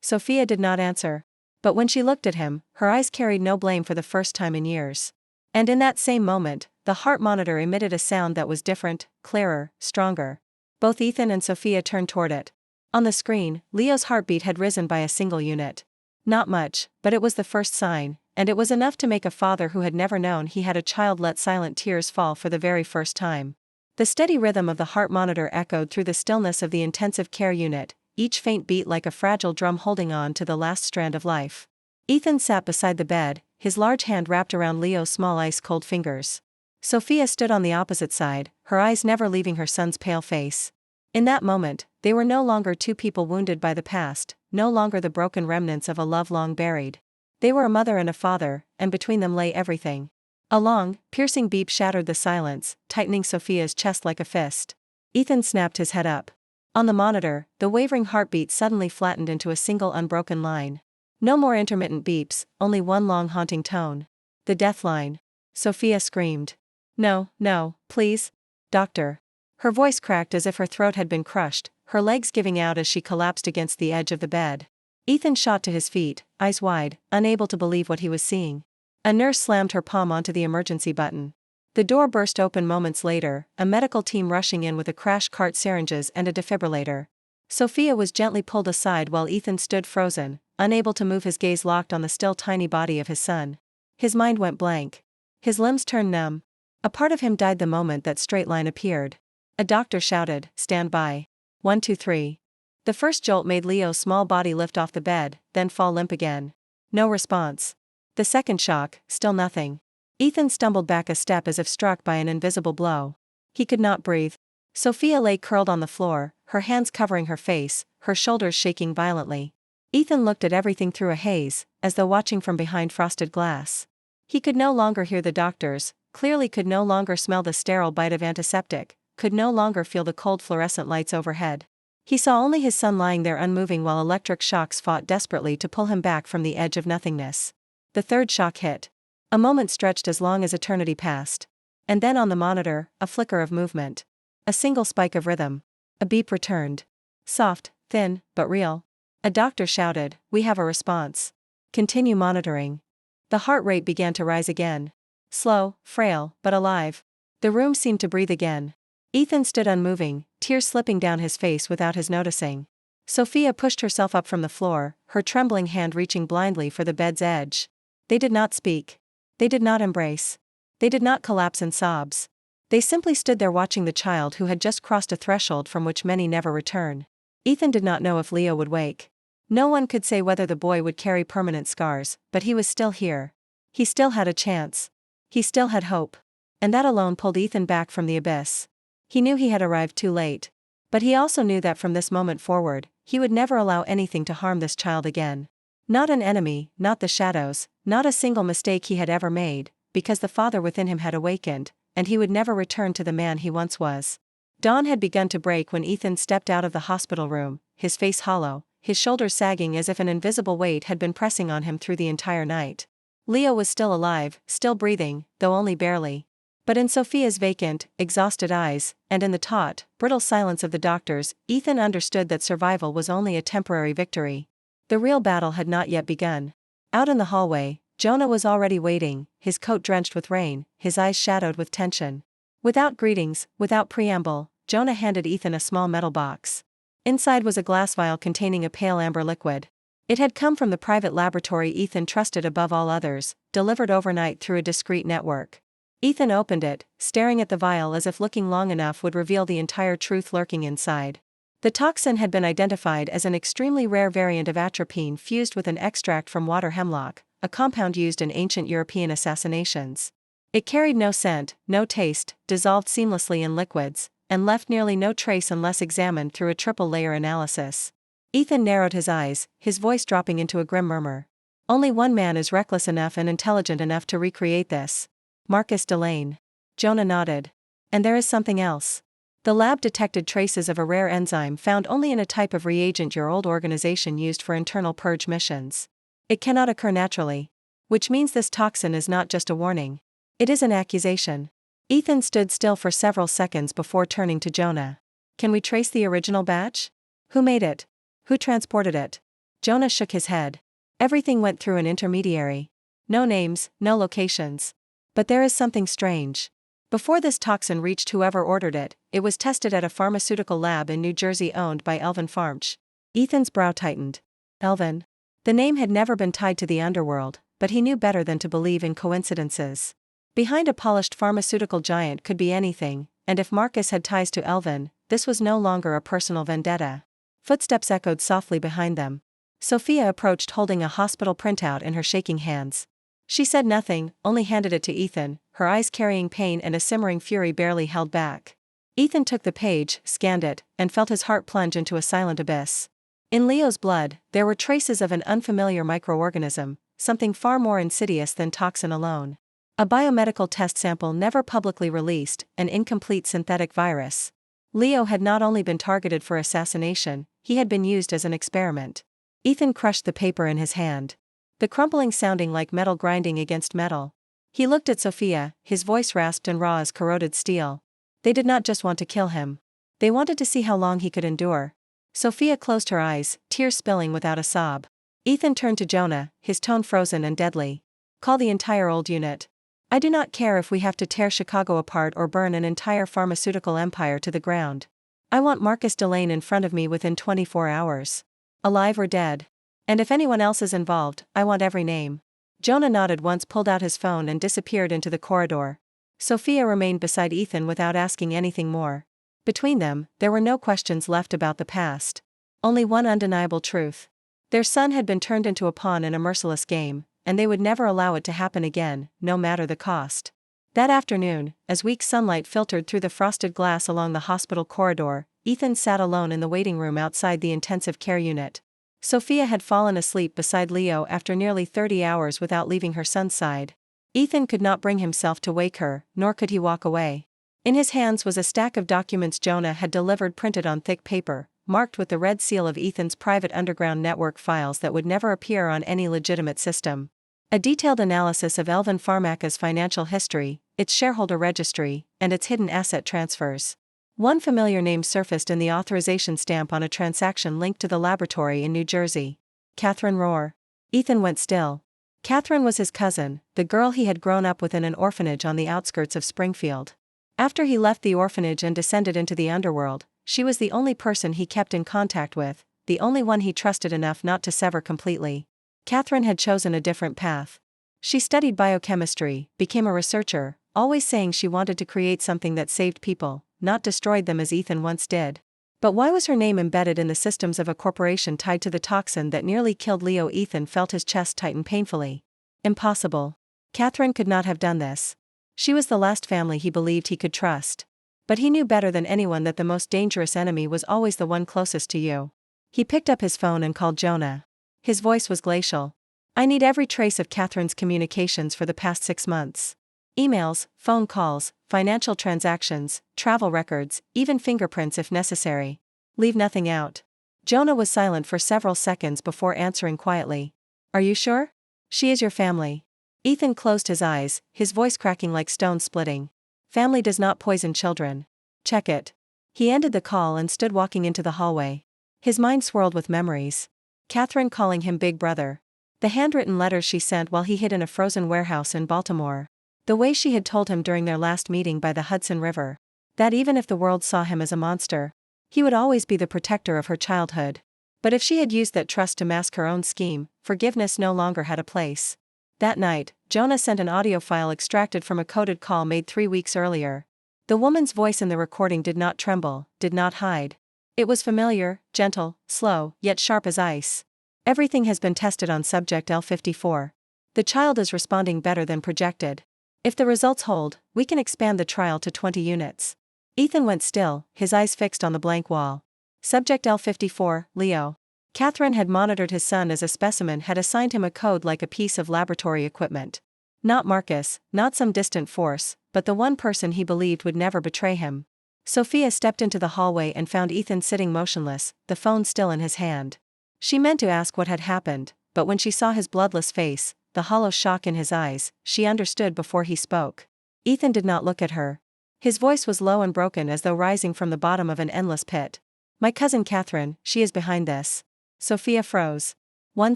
Sophia did not answer. But when she looked at him, her eyes carried no blame for the first time in years. And in that same moment, the heart monitor emitted a sound that was different, clearer, stronger. Both Ethan and Sophia turned toward it. On the screen, Leo's heartbeat had risen by a single unit. Not much, but it was the first sign, and it was enough to make a father who had never known he had a child let silent tears fall for the very first time. The steady rhythm of the heart monitor echoed through the stillness of the intensive care unit, each faint beat like a fragile drum holding on to the last strand of life. Ethan sat beside the bed, his large hand wrapped around Leo's small ice-cold fingers. Sophia stood on the opposite side, her eyes never leaving her son's pale face. In that moment, they were no longer two people wounded by the past, no longer the broken remnants of a love long buried. They were a mother and a father, and between them lay everything. A long, piercing beep shattered the silence, tightening Sophia's chest like a fist. Ethan snapped his head up. On the monitor, the wavering heartbeat suddenly flattened into a single unbroken line. No more intermittent beeps, only one long haunting tone. The death line. Sophia screamed. No, no, please. Doctor. Her voice cracked as if her throat had been crushed, her legs giving out as she collapsed against the edge of the bed. Ethan shot to his feet, eyes wide, unable to believe what he was seeing. A nurse slammed her palm onto the emergency button. The door burst open moments later, a medical team rushing in with a crash cart, syringes and a defibrillator. Sophia was gently pulled aside while Ethan stood frozen, unable to move, his gaze locked on the still tiny body of his son. His mind went blank. His limbs turned numb. A part of him died the moment that straight line appeared. A doctor shouted, "Stand by. 1, 2, 3. The first jolt made Leo's small body lift off the bed, then fall limp again. No response. The second shock, still nothing. Ethan stumbled back a step as if struck by an invisible blow. He could not breathe. Sophia lay curled on the floor, her hands covering her face, her shoulders shaking violently. Ethan looked at everything through a haze, as though watching from behind frosted glass. He could no longer hear the doctors, clearly could no longer smell the sterile bite of antiseptic, could no longer feel the cold fluorescent lights overhead. He saw only his son lying there unmoving while electric shocks fought desperately to pull him back from the edge of nothingness. The third shock hit. A moment stretched as long as eternity passed. And then on the monitor, a flicker of movement. A single spike of rhythm. A beep returned. Soft, thin, but real. A doctor shouted, "We have a response. Continue monitoring." The heart rate began to rise again. Slow, frail, but alive. The room seemed to breathe again. Ethan stood unmoving, tears slipping down his face without his noticing. Sophia pushed herself up from the floor, her trembling hand reaching blindly for the bed's edge. They did not speak. They did not embrace. They did not collapse in sobs. They simply stood there watching the child who had just crossed a threshold from which many never return. Ethan did not know if Leo would wake. No one could say whether the boy would carry permanent scars, but he was still here. He still had a chance. He still had hope. And that alone pulled Ethan back from the abyss. He knew he had arrived too late. But he also knew that from this moment forward, he would never allow anything to harm this child again. Not an enemy, not the shadows, not a single mistake he had ever made, because the father within him had awakened, and he would never return to the man he once was. Dawn had begun to break when Ethan stepped out of the hospital room, his face hollow, his shoulders sagging as if an invisible weight had been pressing on him through the entire night. Leo was still alive, still breathing, though only barely. But in Sophia's vacant, exhausted eyes, and in the taut, brittle silence of the doctors, Ethan understood that survival was only a temporary victory. The real battle had not yet begun. Out in the hallway, Jonah was already waiting, his coat drenched with rain, his eyes shadowed with tension. Without greetings, without preamble, Jonah handed Ethan a small metal box. Inside was a glass vial containing a pale amber liquid. It had come from the private laboratory Ethan trusted above all others, delivered overnight through a discreet network. Ethan opened it, staring at the vial as if looking long enough would reveal the entire truth lurking inside. The toxin had been identified as an extremely rare variant of atropine fused with an extract from water hemlock, a compound used in ancient European assassinations. It carried no scent, no taste, dissolved seamlessly in liquids, and left nearly no trace unless examined through a triple-layer analysis. Ethan narrowed his eyes, his voice dropping into a grim murmur. Only one man is reckless enough and intelligent enough to recreate this. Marcus Delane. Jonah nodded. And there is something else. The lab detected traces of a rare enzyme found only in a type of reagent your old organization used for internal purge missions. It cannot occur naturally. Which means this toxin is not just a warning. It is an accusation. Ethan stood still for several seconds before turning to Jonah. Can we trace the original batch? Who made it? Who transported it? Jonah shook his head. Everything went through an intermediary. No names, no locations. But there is something strange. Before this toxin reached whoever ordered it, it was tested at a pharmaceutical lab in New Jersey owned by Elvin Farmch. Ethan's brow tightened. Elvin. The name had never been tied to the underworld, but he knew better than to believe in coincidences. Behind a polished pharmaceutical giant could be anything, and if Marcus had ties to Elvin, this was no longer a personal vendetta. Footsteps echoed softly behind them. Sophia approached holding a hospital printout in her shaking hands. She said nothing, only handed it to Ethan, her eyes carrying pain and a simmering fury barely held back. Ethan took the page, scanned it, and felt his heart plunge into a silent abyss. In Leo's blood, there were traces of an unfamiliar microorganism, something far more insidious than toxin alone. A biomedical test sample never publicly released, an incomplete synthetic virus. Leo had not only been targeted for assassination, he had been used as an experiment. Ethan crushed the paper in his hand. The crumpling sounding like metal grinding against metal. He looked at Sophia, his voice rasped and raw as corroded steel. They did not just want to kill him. They wanted to see how long he could endure. Sophia closed her eyes, tears spilling without a sob. Ethan turned to Jonah, his tone frozen and deadly. Call the entire old unit. I do not care if we have to tear Chicago apart or burn an entire pharmaceutical empire to the ground. I want Marcus Delane in front of me within 24 hours. Alive or dead. And if anyone else is involved, I want every name. Jonah nodded once, pulled out his phone and disappeared into the corridor. Sophia remained beside Ethan without asking anything more. Between them, there were no questions left about the past. Only one undeniable truth. Their son had been turned into a pawn in a merciless game, and they would never allow it to happen again, no matter the cost. That afternoon, as weak sunlight filtered through the frosted glass along the hospital corridor, Ethan sat alone in the waiting room outside the intensive care unit. Sophia had fallen asleep beside Leo after nearly 30 hours without leaving her son's side. Ethan could not bring himself to wake her, nor could he walk away. In his hands was a stack of documents Jonah had delivered printed on thick paper, marked with the red seal of Ethan's private underground network files that would never appear on any legitimate system. A detailed analysis of Elvin Pharmaca's financial history, its shareholder registry, and its hidden asset transfers. One familiar name surfaced in the authorization stamp on a transaction linked to the laboratory in New Jersey. Catherine Rohr. Ethan went still. Catherine was his cousin, the girl he had grown up with in an orphanage on the outskirts of Springfield. After he left the orphanage and descended into the underworld, she was the only person he kept in contact with, the only one he trusted enough not to sever completely. Catherine had chosen a different path. She studied biochemistry, became a researcher, always saying she wanted to create something that saved people, not destroyed them as Ethan once did. But why was her name embedded in the systems of a corporation tied to the toxin that nearly killed Leo? Ethan felt his chest tighten painfully. Impossible. Catherine could not have done this. She was the last family he believed he could trust. But he knew better than anyone that the most dangerous enemy was always the one closest to you. He picked up his phone and called Jonah. His voice was glacial. I need every trace of Catherine's communications for the past 6 months. Emails, phone calls, financial transactions, travel records, even fingerprints if necessary. Leave nothing out. Jonah was silent for several seconds before answering quietly. Are you sure? She is your family. Ethan closed his eyes, his voice cracking like stone splitting. Family does not poison children. Check it. He ended the call and stood walking into the hallway. His mind swirled with memories. Catherine calling him Big Brother. The handwritten letters she sent while he hid in a frozen warehouse in Baltimore. The way she had told him during their last meeting by the Hudson River. That even if the world saw him as a monster, he would always be the protector of her childhood. But if she had used that trust to mask her own scheme, forgiveness no longer had a place. That night, Jonah sent an audio file extracted from a coded call made 3 weeks earlier. The woman's voice in the recording did not tremble, did not hide. It was familiar, gentle, slow, yet sharp as ice. Everything has been tested on subject L54. The child is responding better than projected. If the results hold, we can expand the trial to 20 units. Ethan went still, his eyes fixed on the blank wall. Subject L54, Leo. Catherine had monitored his son as a specimen, had assigned him a code like a piece of laboratory equipment. Not Marcus, not some distant force, but the one person he believed would never betray him. Sophia stepped into the hallway and found Ethan sitting motionless, the phone still in his hand. She meant to ask what had happened, but when she saw his bloodless face, the hollow shock in his eyes, she understood before he spoke. Ethan did not look at her. His voice was low and broken as though rising from the bottom of an endless pit. My cousin Catherine, she is behind this. Sophia froze. 1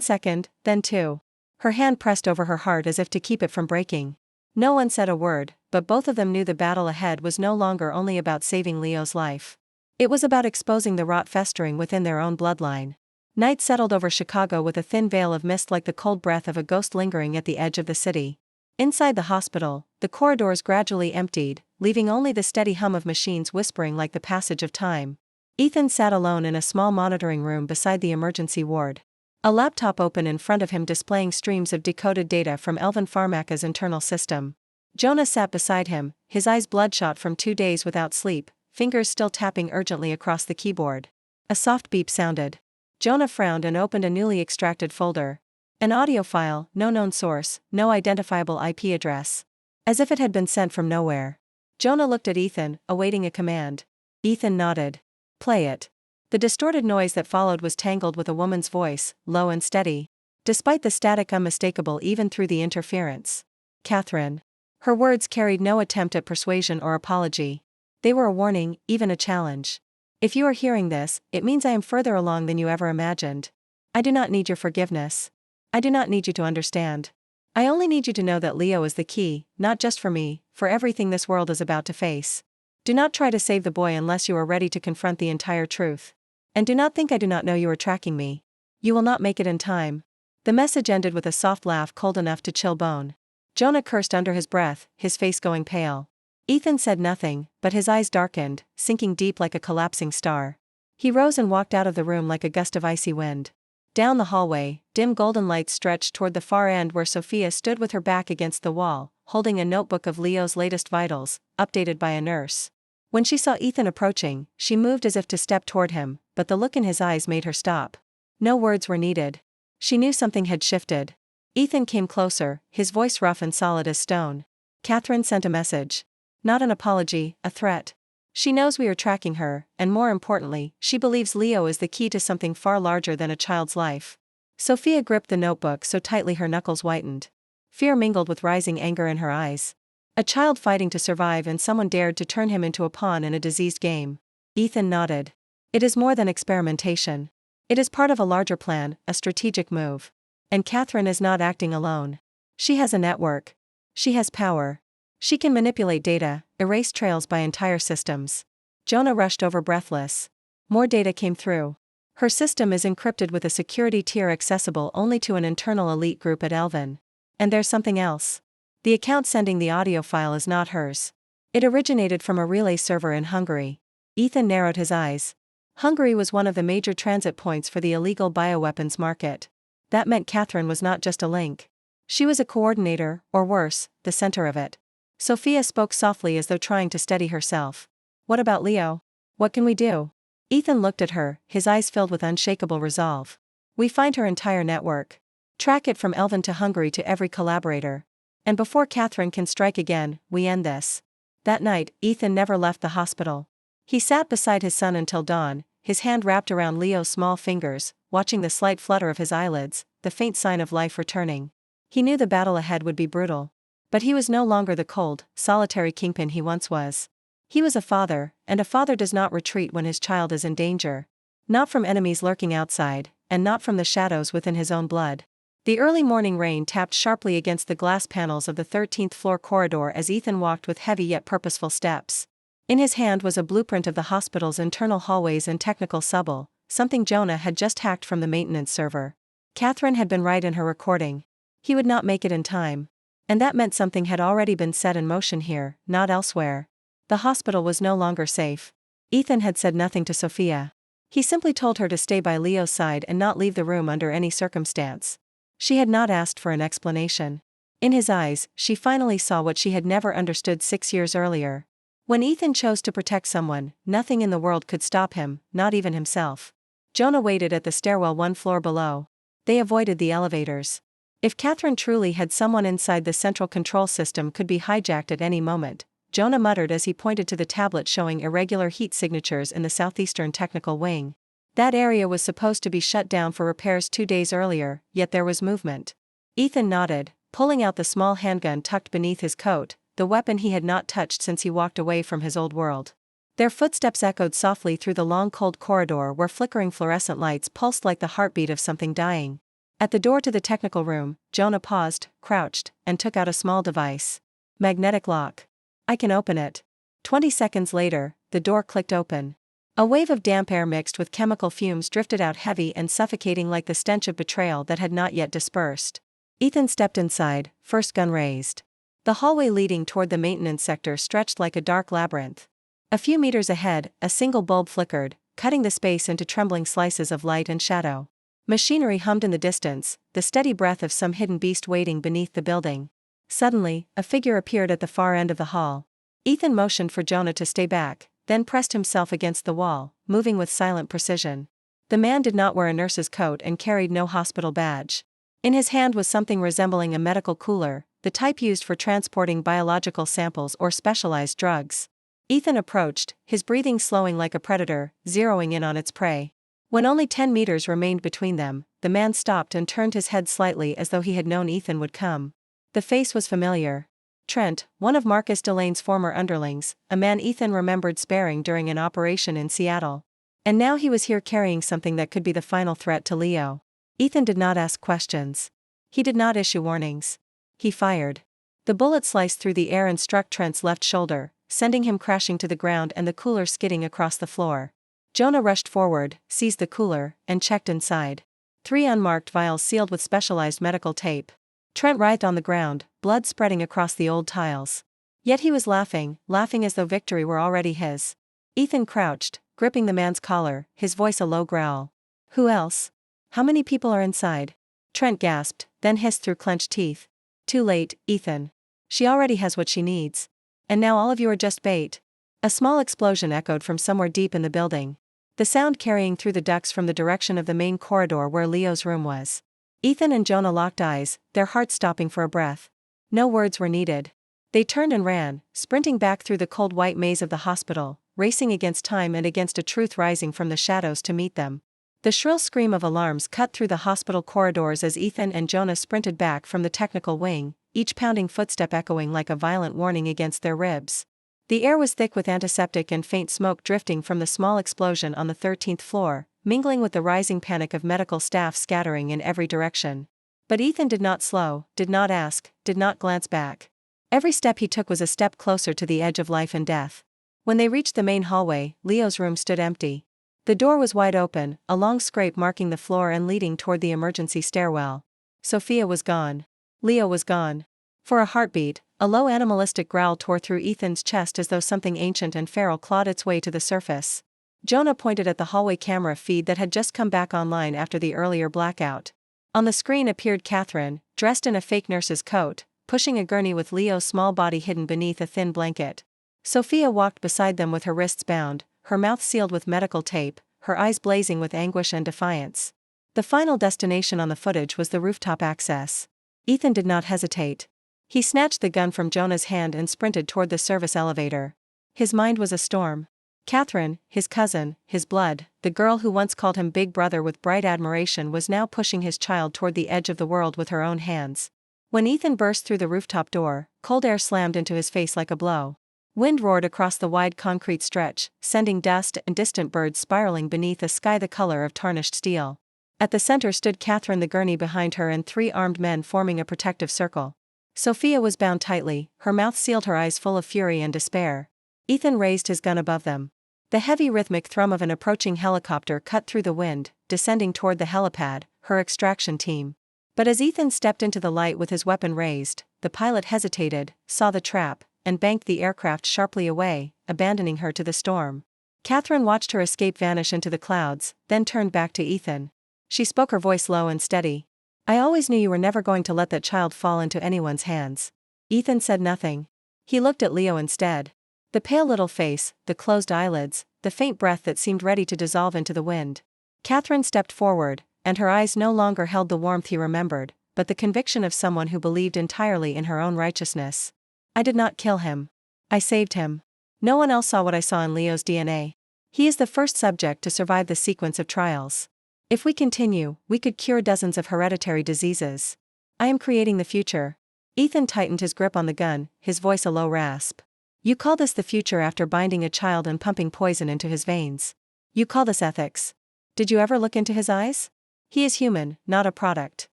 second, then 2. Her hand pressed over her heart as if to keep it from breaking. No one said a word, but both of them knew the battle ahead was no longer only about saving Leo's life. It was about exposing the rot festering within their own bloodline. Night settled over Chicago with a thin veil of mist like the cold breath of a ghost lingering at the edge of the city. Inside the hospital, the corridors gradually emptied, leaving only the steady hum of machines whispering like the passage of time. Ethan sat alone in a small monitoring room beside the emergency ward. A laptop open in front of him displaying streams of decoded data from Elvin Pharmaca's internal system. Jonah sat beside him, his eyes bloodshot from 2 days without sleep, fingers still tapping urgently across the keyboard. A soft beep sounded. Jonah frowned and opened a newly extracted folder. An audio file, no known source, no identifiable IP address. As if it had been sent from nowhere. Jonah looked at Ethan, awaiting a command. Ethan nodded. Play it. The distorted noise that followed was tangled with a woman's voice, low and steady. Despite the static unmistakable even through the interference. Catherine. Her words carried no attempt at persuasion or apology. They were a warning, even a challenge. If you are hearing this, it means I am further along than you ever imagined. I do not need your forgiveness. I do not need you to understand. I only need you to know that Leo is the key, not just for me, for everything this world is about to face. Do not try to save the boy unless you are ready to confront the entire truth. And do not think I do not know you are tracking me. You will not make it in time. The message ended with a soft laugh cold enough to chill bone. Jonah cursed under his breath, his face going pale. Ethan said nothing, but his eyes darkened, sinking deep like a collapsing star. He rose and walked out of the room like a gust of icy wind. Down the hallway, dim golden lights stretched toward the far end where Sophia stood with her back against the wall, holding a notebook of Leo's latest vitals, updated by a nurse. When she saw Ethan approaching, she moved as if to step toward him, but the look in his eyes made her stop. No words were needed. She knew something had shifted. Ethan came closer, his voice rough and solid as stone. Catherine sent a message. Not an apology, a threat. She knows we are tracking her, and more importantly, she believes Leo is the key to something far larger than a child's life. Sophia gripped the notebook so tightly her knuckles whitened. Fear mingled with rising anger in her eyes. A child fighting to survive and someone dared to turn him into a pawn in a diseased game. Ethan nodded. It is more than experimentation. It is part of a larger plan, a strategic move. And Catherine is not acting alone. She has a network. She has power. She can manipulate data, erase trails by entire systems. Jonah rushed over breathless. More data came through. Her system is encrypted with a security tier accessible only to an internal elite group at Elvin. And there's something else. The account sending the audio file is not hers. It originated from a relay server in Hungary. Ethan narrowed his eyes. Hungary was one of the major transit points for the illegal bioweapons market. That meant Catherine was not just a link. She was a coordinator, or worse, the center of it. Sophia spoke softly as though trying to steady herself. What about Leo? What can we do? Ethan looked at her, his eyes filled with unshakable resolve. We find her entire network. Track it from Elvin to Hungary to every collaborator. And before Catherine can strike again, we end this. That night, Ethan never left the hospital. He sat beside his son until dawn, his hand wrapped around Leo's small fingers, watching the slight flutter of his eyelids, the faint sign of life returning. He knew the battle ahead would be brutal. But he was no longer the cold, solitary kingpin he once was. He was a father, and a father does not retreat when his child is in danger. Not from enemies lurking outside, and not from the shadows within his own blood. The early morning rain tapped sharply against the glass panels of the 13th floor corridor as Ethan walked with heavy yet purposeful steps. In his hand was a blueprint of the hospital's internal hallways and technical subble, something Jonah had just hacked from the maintenance server. Catherine had been right in her recording. He would not make it in time. And that meant something had already been set in motion here, not elsewhere. The hospital was no longer safe. Ethan had said nothing to Sophia. He simply told her to stay by Leo's side and not leave the room under any circumstance. She had not asked for an explanation. In his eyes, she finally saw what she had never understood 6 years earlier. When Ethan chose to protect someone, nothing in the world could stop him, not even himself. Jonah waited at the stairwell 1 floor below. They avoided the elevators. If Catherine truly had someone inside the central control system could be hijacked at any moment, Jonah muttered as he pointed to the tablet showing irregular heat signatures in the southeastern technical wing. That area was supposed to be shut down for repairs 2 days earlier, yet there was movement. Ethan nodded, pulling out the small handgun tucked beneath his coat, the weapon he had not touched since he walked away from his old world. Their footsteps echoed softly through the long cold corridor where flickering fluorescent lights pulsed like the heartbeat of something dying. At the door to the technical room, Jonah paused, crouched, and took out a small device. Magnetic lock. I can open it. 20 seconds later, the door clicked open. A wave of damp air mixed with chemical fumes drifted out heavy and suffocating like the stench of betrayal that had not yet dispersed. Ethan stepped inside, first gun raised. The hallway leading toward the maintenance sector stretched like a dark labyrinth. A few meters ahead, a single bulb flickered, cutting the space into trembling slices of light and shadow. Machinery hummed in the distance, the steady breath of some hidden beast waiting beneath the building. Suddenly, a figure appeared at the far end of the hall. Ethan motioned for Jonah to stay back, then pressed himself against the wall, moving with silent precision. The man did not wear a nurse's coat and carried no hospital badge. In his hand was something resembling a medical cooler, the type used for transporting biological samples or specialized drugs. Ethan approached, his breathing slowing like a predator, zeroing in on its prey. When only 10 meters remained between them, the man stopped and turned his head slightly as though he had known Ethan would come. The face was familiar. Trent, one of Marcus Delane's former underlings, a man Ethan remembered sparing during an operation in Seattle. And now he was here carrying something that could be the final threat to Leo. Ethan did not ask questions. He did not issue warnings. He fired. The bullet sliced through the air and struck Trent's left shoulder, sending him crashing to the ground and the cooler skidding across the floor. Jonah rushed forward, seized the cooler, and checked inside. 3 unmarked vials sealed with specialized medical tape. Trent writhed on the ground, blood spreading across the old tiles. Yet he was laughing as though victory were already his. Ethan crouched, gripping the man's collar, his voice a low growl. Who else? How many people are inside? Trent gasped, then hissed through clenched teeth. Too late, Ethan. She already has what she needs. And now all of you are just bait. A small explosion echoed from somewhere deep in the building. The sound carrying through the ducts from the direction of the main corridor where Leo's room was. Ethan and Jonah locked eyes, their hearts stopping for a breath. No words were needed. They turned and ran, sprinting back through the cold white maze of the hospital, racing against time and against a truth rising from the shadows to meet them. The shrill scream of alarms cut through the hospital corridors as Ethan and Jonah sprinted back from the technical wing, each pounding footstep echoing like a violent warning against their ribs. The air was thick with antiseptic and faint smoke drifting from the small explosion on the 13th floor, mingling with the rising panic of medical staff scattering in every direction. But Ethan did not slow, did not ask, did not glance back. Every step he took was a step closer to the edge of life and death. When they reached the main hallway, Leo's room stood empty. The door was wide open, a long scrape marking the floor and leading toward the emergency stairwell. Sophia was gone. Leo was gone. For a heartbeat, a low animalistic growl tore through Ethan's chest as though something ancient and feral clawed its way to the surface. Jonah pointed at the hallway camera feed that had just come back online after the earlier blackout. On the screen appeared Catherine, dressed in a fake nurse's coat, pushing a gurney with Leo's small body hidden beneath a thin blanket. Sophia walked beside them with her wrists bound, her mouth sealed with medical tape, her eyes blazing with anguish and defiance. The final destination on the footage was the rooftop access. Ethan did not hesitate. He snatched the gun from Jonah's hand and sprinted toward the service elevator. His mind was a storm. Catherine, his cousin, his blood, the girl who once called him Big Brother with bright admiration, was now pushing his child toward the edge of the world with her own hands. When Ethan burst through the rooftop door, cold air slammed into his face like a blow. Wind roared across the wide concrete stretch, sending dust and distant birds spiraling beneath a sky the color of tarnished steel. At the center stood Catherine, the gurney behind her and 3 armed men forming a protective circle. Sophia was bound tightly, her mouth sealed, her eyes full of fury and despair. Ethan raised his gun above them. The heavy rhythmic thrum of an approaching helicopter cut through the wind, descending toward the helipad, her extraction team. But as Ethan stepped into the light with his weapon raised, the pilot hesitated, saw the trap, and banked the aircraft sharply away, abandoning her to the storm. Catherine watched her escape vanish into the clouds, then turned back to Ethan. She spoke, her voice low and steady. I always knew you were never going to let that child fall into anyone's hands. Ethan said nothing. He looked at Leo instead. The pale little face, the closed eyelids, the faint breath that seemed ready to dissolve into the wind. Catherine stepped forward, and her eyes no longer held the warmth he remembered, but the conviction of someone who believed entirely in her own righteousness. I did not kill him. I saved him. No one else saw what I saw in Leo's DNA. He is the first subject to survive the sequence of trials. If we continue, we could cure dozens of hereditary diseases. I am creating the future. Ethan tightened his grip on the gun, his voice a low rasp. You call this the future after binding a child and pumping poison into his veins? You call this ethics? Did you ever look into his eyes? He is human, not a product.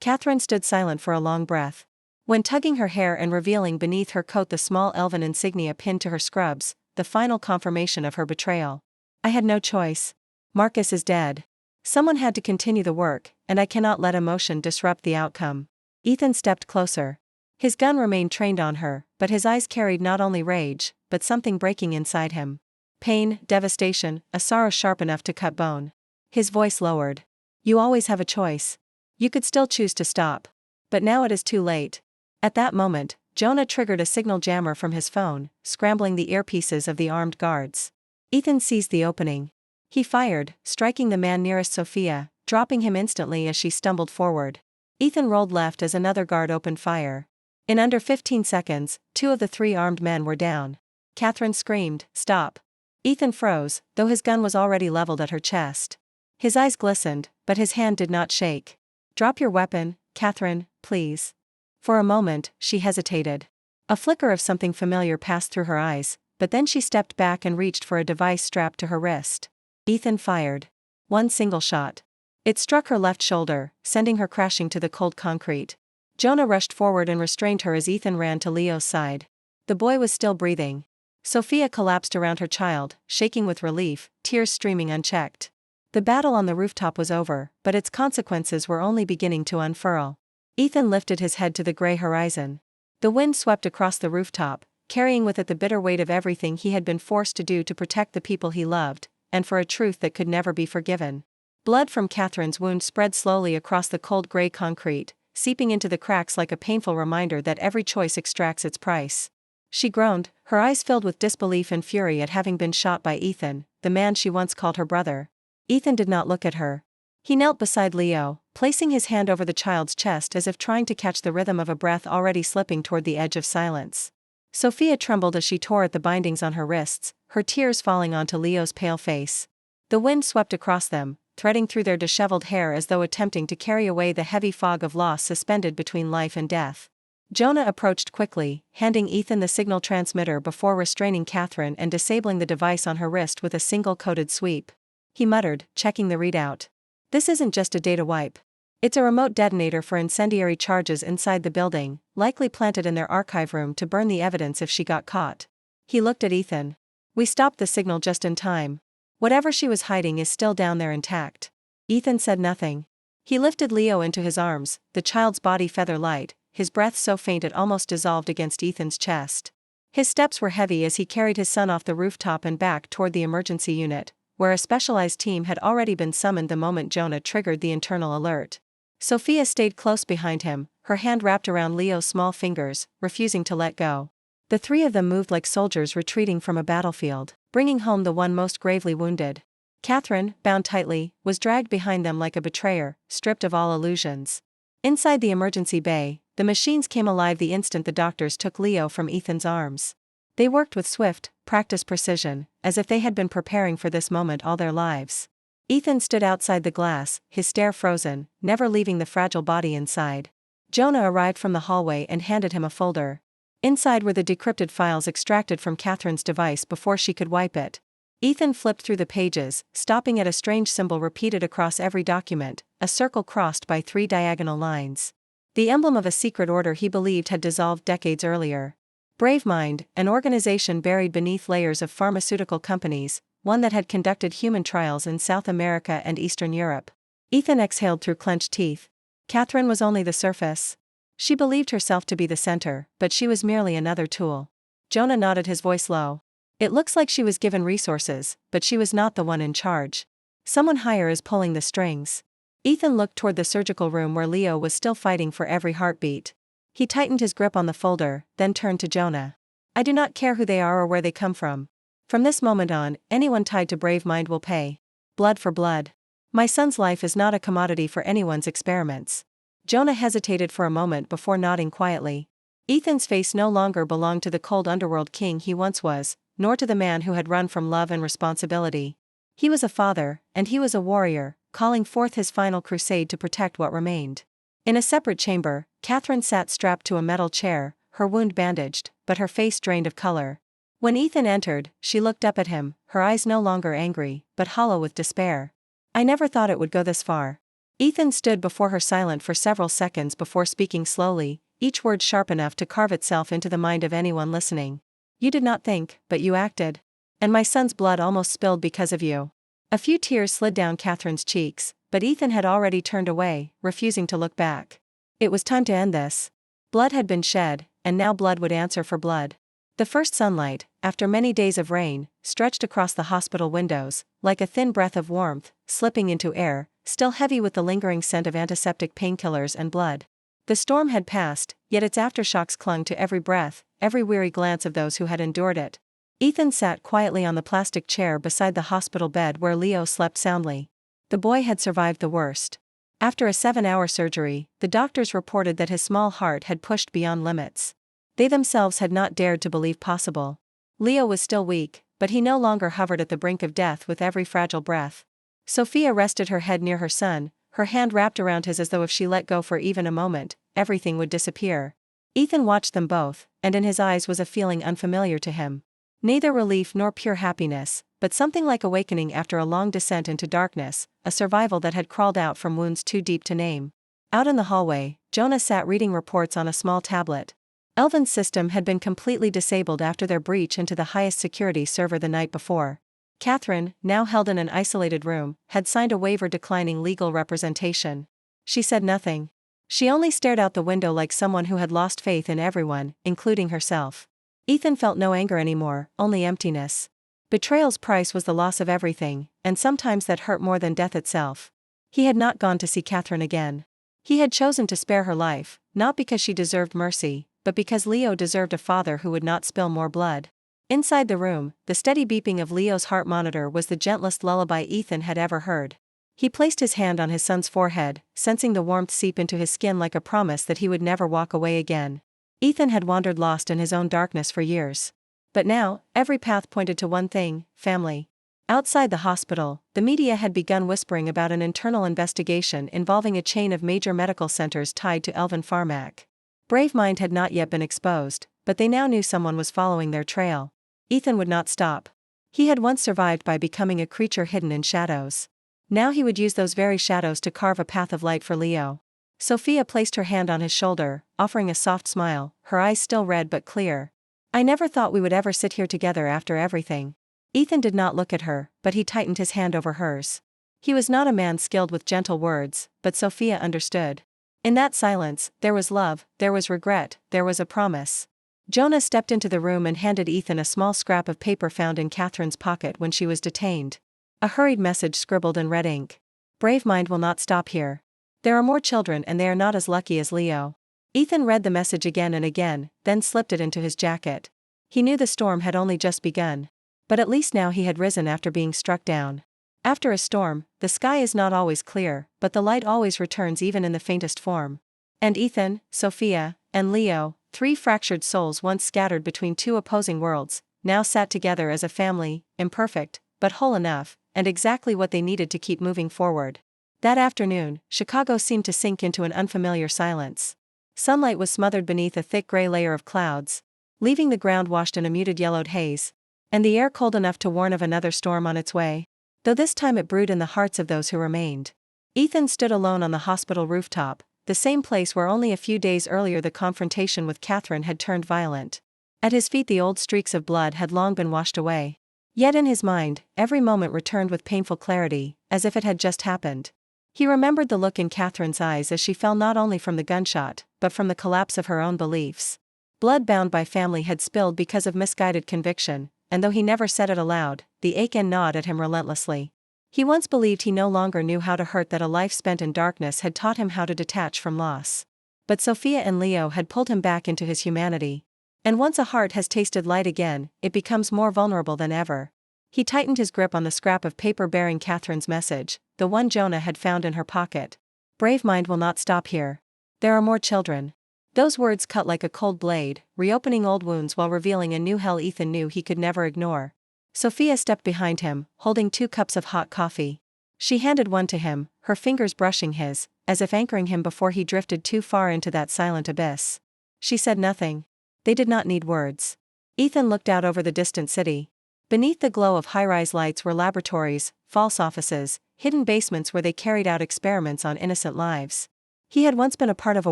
Catherine stood silent for a long breath. When tugging her hair and revealing beneath her coat the small elven insignia pinned to her scrubs, the final confirmation of her betrayal. I had no choice. Marcus is dead. Someone had to continue the work, and I cannot let emotion disrupt the outcome. Ethan stepped closer. His gun remained trained on her, but his eyes carried not only rage, but something breaking inside him. Pain, devastation, a sorrow sharp enough to cut bone. His voice lowered. You always have a choice. You could still choose to stop. But now it is too late. At that moment, Jonah triggered a signal jammer from his phone, scrambling the earpieces of the armed guards. Ethan seized the opening. He fired, striking the man nearest Sophia, dropping him instantly as she stumbled forward. Ethan rolled left as another guard opened fire. In under 15 seconds, 2 of the 3 armed men were down. Catherine screamed, "Stop!" Ethan froze, though his gun was already leveled at her chest. His eyes glistened, but his hand did not shake. "Drop your weapon, Catherine, please." For a moment, she hesitated. A flicker of something familiar passed through her eyes, but then she stepped back and reached for a device strapped to her wrist. Ethan fired. One single shot. It struck her left shoulder, sending her crashing to the cold concrete. Jonah rushed forward and restrained her as Ethan ran to Leo's side. The boy was still breathing. Sophia collapsed around her child, shaking with relief, tears streaming unchecked. The battle on the rooftop was over, but its consequences were only beginning to unfurl. Ethan lifted his head to the gray horizon. The wind swept across the rooftop, carrying with it the bitter weight of everything he had been forced to do to protect the people he loved, and for a truth that could never be forgiven. Blood from Catherine's wound spread slowly across the cold gray concrete, seeping into the cracks like a painful reminder that every choice extracts its price. She groaned, her eyes filled with disbelief and fury at having been shot by Ethan, the man she once called her brother. Ethan did not look at her. He knelt beside Leo, placing his hand over the child's chest as if trying to catch the rhythm of a breath already slipping toward the edge of silence. Sophia trembled as she tore at the bindings on her wrists, her tears falling onto Leo's pale face. The wind swept across them, threading through their disheveled hair as though attempting to carry away the heavy fog of loss suspended between life and death. Jonah approached quickly, handing Ethan the signal transmitter before restraining Catherine and disabling the device on her wrist with a single coded sweep. He muttered, checking the readout. This isn't just a data wipe. It's a remote detonator for incendiary charges inside the building, likely planted in their archive room to burn the evidence if she got caught. He looked at Ethan. We stopped the signal just in time. Whatever she was hiding is still down there intact. Ethan said nothing. He lifted Leo into his arms, the child's body feather light, his breath so faint it almost dissolved against Ethan's chest. His steps were heavy as he carried his son off the rooftop and back toward the emergency unit, where a specialized team had already been summoned the moment Jonah triggered the internal alert. Sophia stayed close behind him, her hand wrapped around Leo's small fingers, refusing to let go. The 3 of them moved like soldiers retreating from a battlefield, bringing home the one most gravely wounded. Catherine, bound tightly, was dragged behind them like a betrayer, stripped of all illusions. Inside the emergency bay, the machines came alive the instant the doctors took Leo from Ethan's arms. They worked with swift, practiced precision, as if they had been preparing for this moment all their lives. Ethan stood outside the glass, his stare frozen, never leaving the fragile body inside. Jonah arrived from the hallway and handed him a folder. Inside were the decrypted files extracted from Catherine's device before she could wipe it. Ethan flipped through the pages, stopping at a strange symbol repeated across every document, a circle crossed by 3 diagonal lines. The emblem of a secret order he believed had dissolved decades earlier. Bravemind, an organization buried beneath layers of pharmaceutical companies, one that had conducted human trials in South America and Eastern Europe. Ethan exhaled through clenched teeth. Catherine was only the surface. She believed herself to be the center, but she was merely another tool. Jonah nodded, his voice low. It looks like she was given resources, but she was not the one in charge. Someone higher is pulling the strings. Ethan looked toward the surgical room where Leo was still fighting for every heartbeat. He tightened his grip on the folder, then turned to Jonah. I do not care who they are or where they come from. From this moment on, anyone tied to Bravemind will pay. Blood for blood. My son's life is not a commodity for anyone's experiments. Jonah hesitated for a moment before nodding quietly. Ethan's face no longer belonged to the cold underworld king he once was, nor to the man who had run from love and responsibility. He was a father, and he was a warrior, calling forth his final crusade to protect what remained. In a separate chamber, Catherine sat strapped to a metal chair, her wound bandaged, but her face drained of color. When Ethan entered, she looked up at him, her eyes no longer angry, but hollow with despair. "I never thought it would go this far." Ethan stood before her silent for several seconds before speaking slowly, each word sharp enough to carve itself into the mind of anyone listening. "You did not think, but you acted. And my son's blood almost spilled because of you." A few tears slid down Catherine's cheeks, but Ethan had already turned away, refusing to look back. It was time to end this. Blood had been shed, and now blood would answer for blood. The first sunlight, after many days of rain, stretched across the hospital windows, like a thin breath of warmth, slipping into air, still heavy with the lingering scent of antiseptic painkillers and blood. The storm had passed, yet its aftershocks clung to every breath, every weary glance of those who had endured it. Ethan sat quietly on the plastic chair beside the hospital bed where Leo slept soundly. The boy had survived the worst. After a 7-hour surgery, the doctors reported that his small heart had pushed beyond limits. They themselves had not dared to believe possible. Leo was still weak, but he no longer hovered at the brink of death with every fragile breath. Sophia rested her head near her son, her hand wrapped around his as though if she let go for even a moment, everything would disappear. Ethan watched them both, and in his eyes was a feeling unfamiliar to him. Neither relief nor pure happiness, but something like awakening after a long descent into darkness, a survival that had crawled out from wounds too deep to name. Out in the hallway, Jonah sat reading reports on a small tablet. Elvin's system had been completely disabled after their breach into the highest security server the night before. Catherine, now held in an isolated room, had signed a waiver declining legal representation. She said nothing. She only stared out the window like someone who had lost faith in everyone, including herself. Ethan felt no anger anymore, only emptiness. Betrayal's price was the loss of everything, and sometimes that hurt more than death itself. He had not gone to see Catherine again. He had chosen to spare her life, not because she deserved mercy, but because Leo deserved a father who would not spill more blood. Inside the room, the steady beeping of Leo's heart monitor was the gentlest lullaby Ethan had ever heard. He placed his hand on his son's forehead, sensing the warmth seep into his skin like a promise that he would never walk away again. Ethan had wandered lost in his own darkness for years. But now, every path pointed to one thing: family. Outside the hospital, the media had begun whispering about an internal investigation involving a chain of major medical centers tied to Elvin Farmak. Bravemind had not yet been exposed, but they now knew someone was following their trail. Ethan would not stop. He had once survived by becoming a creature hidden in shadows. Now he would use those very shadows to carve a path of light for Leo. Sophia placed her hand on his shoulder, offering a soft smile, her eyes still red but clear. "I never thought we would ever sit here together after everything." Ethan did not look at her, but he tightened his hand over hers. He was not a man skilled with gentle words, but Sophia understood. In that silence, there was love, there was regret, there was a promise. Jonah stepped into the room and handed Ethan a small scrap of paper found in Catherine's pocket when she was detained. A hurried message scribbled in red ink. "Bravemind will not stop here. There are more children and they are not as lucky as Leo." Ethan read the message again and again, then slipped it into his jacket. He knew the storm had only just begun. But at least now he had risen after being struck down. After a storm, the sky is not always clear, but the light always returns even in the faintest form. And Ethan, Sophia, and Leo, 3 fractured souls once scattered between 2 opposing worlds, now sat together as a family, imperfect, but whole enough, and exactly what they needed to keep moving forward. That afternoon, Chicago seemed to sink into an unfamiliar silence. Sunlight was smothered beneath a thick gray layer of clouds, leaving the ground washed in a muted yellowed haze, and the air cold enough to warn of another storm on its way. Though this time it brewed in the hearts of those who remained. Ethan stood alone on the hospital rooftop, the same place where only a few days earlier the confrontation with Catherine had turned violent. At his feet the old streaks of blood had long been washed away. Yet in his mind, every moment returned with painful clarity, as if it had just happened. He remembered the look in Catherine's eyes as she fell not only from the gunshot, but from the collapse of her own beliefs. Blood bound by family had spilled because of misguided conviction, and though he never said it aloud, the ache gnawed at him relentlessly. He once believed he no longer knew how to hurt, that a life spent in darkness had taught him how to detach from loss. But Sophia and Leo had pulled him back into his humanity. And once a heart has tasted light again, it becomes more vulnerable than ever. He tightened his grip on the scrap of paper bearing Catherine's message, the one Jonah had found in her pocket. "Bravemind will not stop here. There are more children." Those words cut like a cold blade, reopening old wounds while revealing a new hell Ethan knew he could never ignore. Sophia stepped behind him, holding 2 cups of hot coffee. She handed one to him, her fingers brushing his, as if anchoring him before he drifted too far into that silent abyss. She said nothing. They did not need words. Ethan looked out over the distant city. Beneath the glow of high-rise lights were laboratories, false offices, hidden basements where they carried out experiments on innocent lives. He had once been a part of a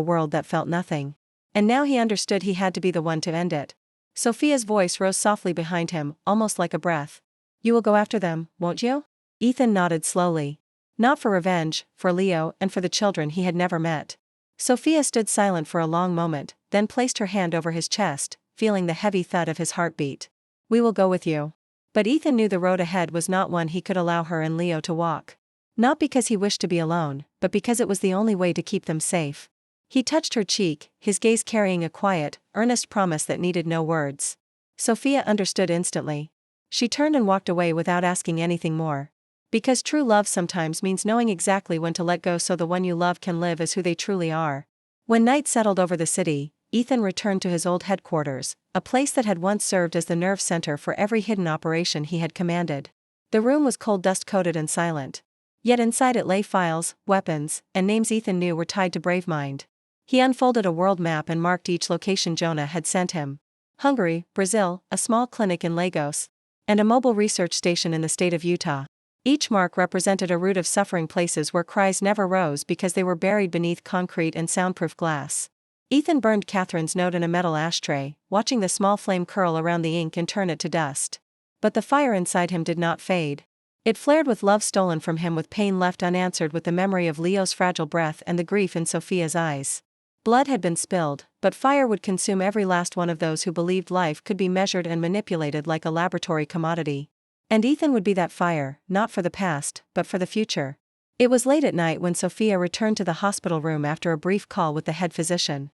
world that felt nothing. And now he understood he had to be the one to end it. Sophia's voice rose softly behind him, almost like a breath. You will go after them, won't you? Ethan nodded slowly. Not for revenge, for Leo and for the children he had never met. Sophia stood silent for a long moment, then placed her hand over his chest, feeling the heavy thud of his heartbeat. We will go with you. But Ethan knew the road ahead was not one he could allow her and Leo to walk. Not because he wished to be alone, but because it was the only way to keep them safe. He touched her cheek, his gaze carrying a quiet, earnest promise that needed no words. Sophia understood instantly. She turned and walked away without asking anything more. Because true love sometimes means knowing exactly when to let go so the one you love can live as who they truly are. When night settled over the city, Ethan returned to his old headquarters, a place that had once served as the nerve center for every hidden operation he had commanded. The room was cold dust-coated and silent. Yet inside it lay files, weapons, and names Ethan knew were tied to Bravemind. He unfolded a world map and marked each location Jonah had sent him. Hungary, Brazil, a small clinic in Lagos, and a mobile research station in the state of Utah. Each mark represented a route of suffering, places where cries never rose because they were buried beneath concrete and soundproof glass. Ethan burned Catherine's note in a metal ashtray, watching the small flame curl around the ink and turn it to dust. But the fire inside him did not fade. It flared with love stolen from him, with pain left unanswered, with the memory of Leo's fragile breath and the grief in Sophia's eyes. Blood had been spilled, but fire would consume every last one of those who believed life could be measured and manipulated like a laboratory commodity. And Ethan would be that fire, not for the past, but for the future. It was late at night when Sophia returned to the hospital room after a brief call with the head physician.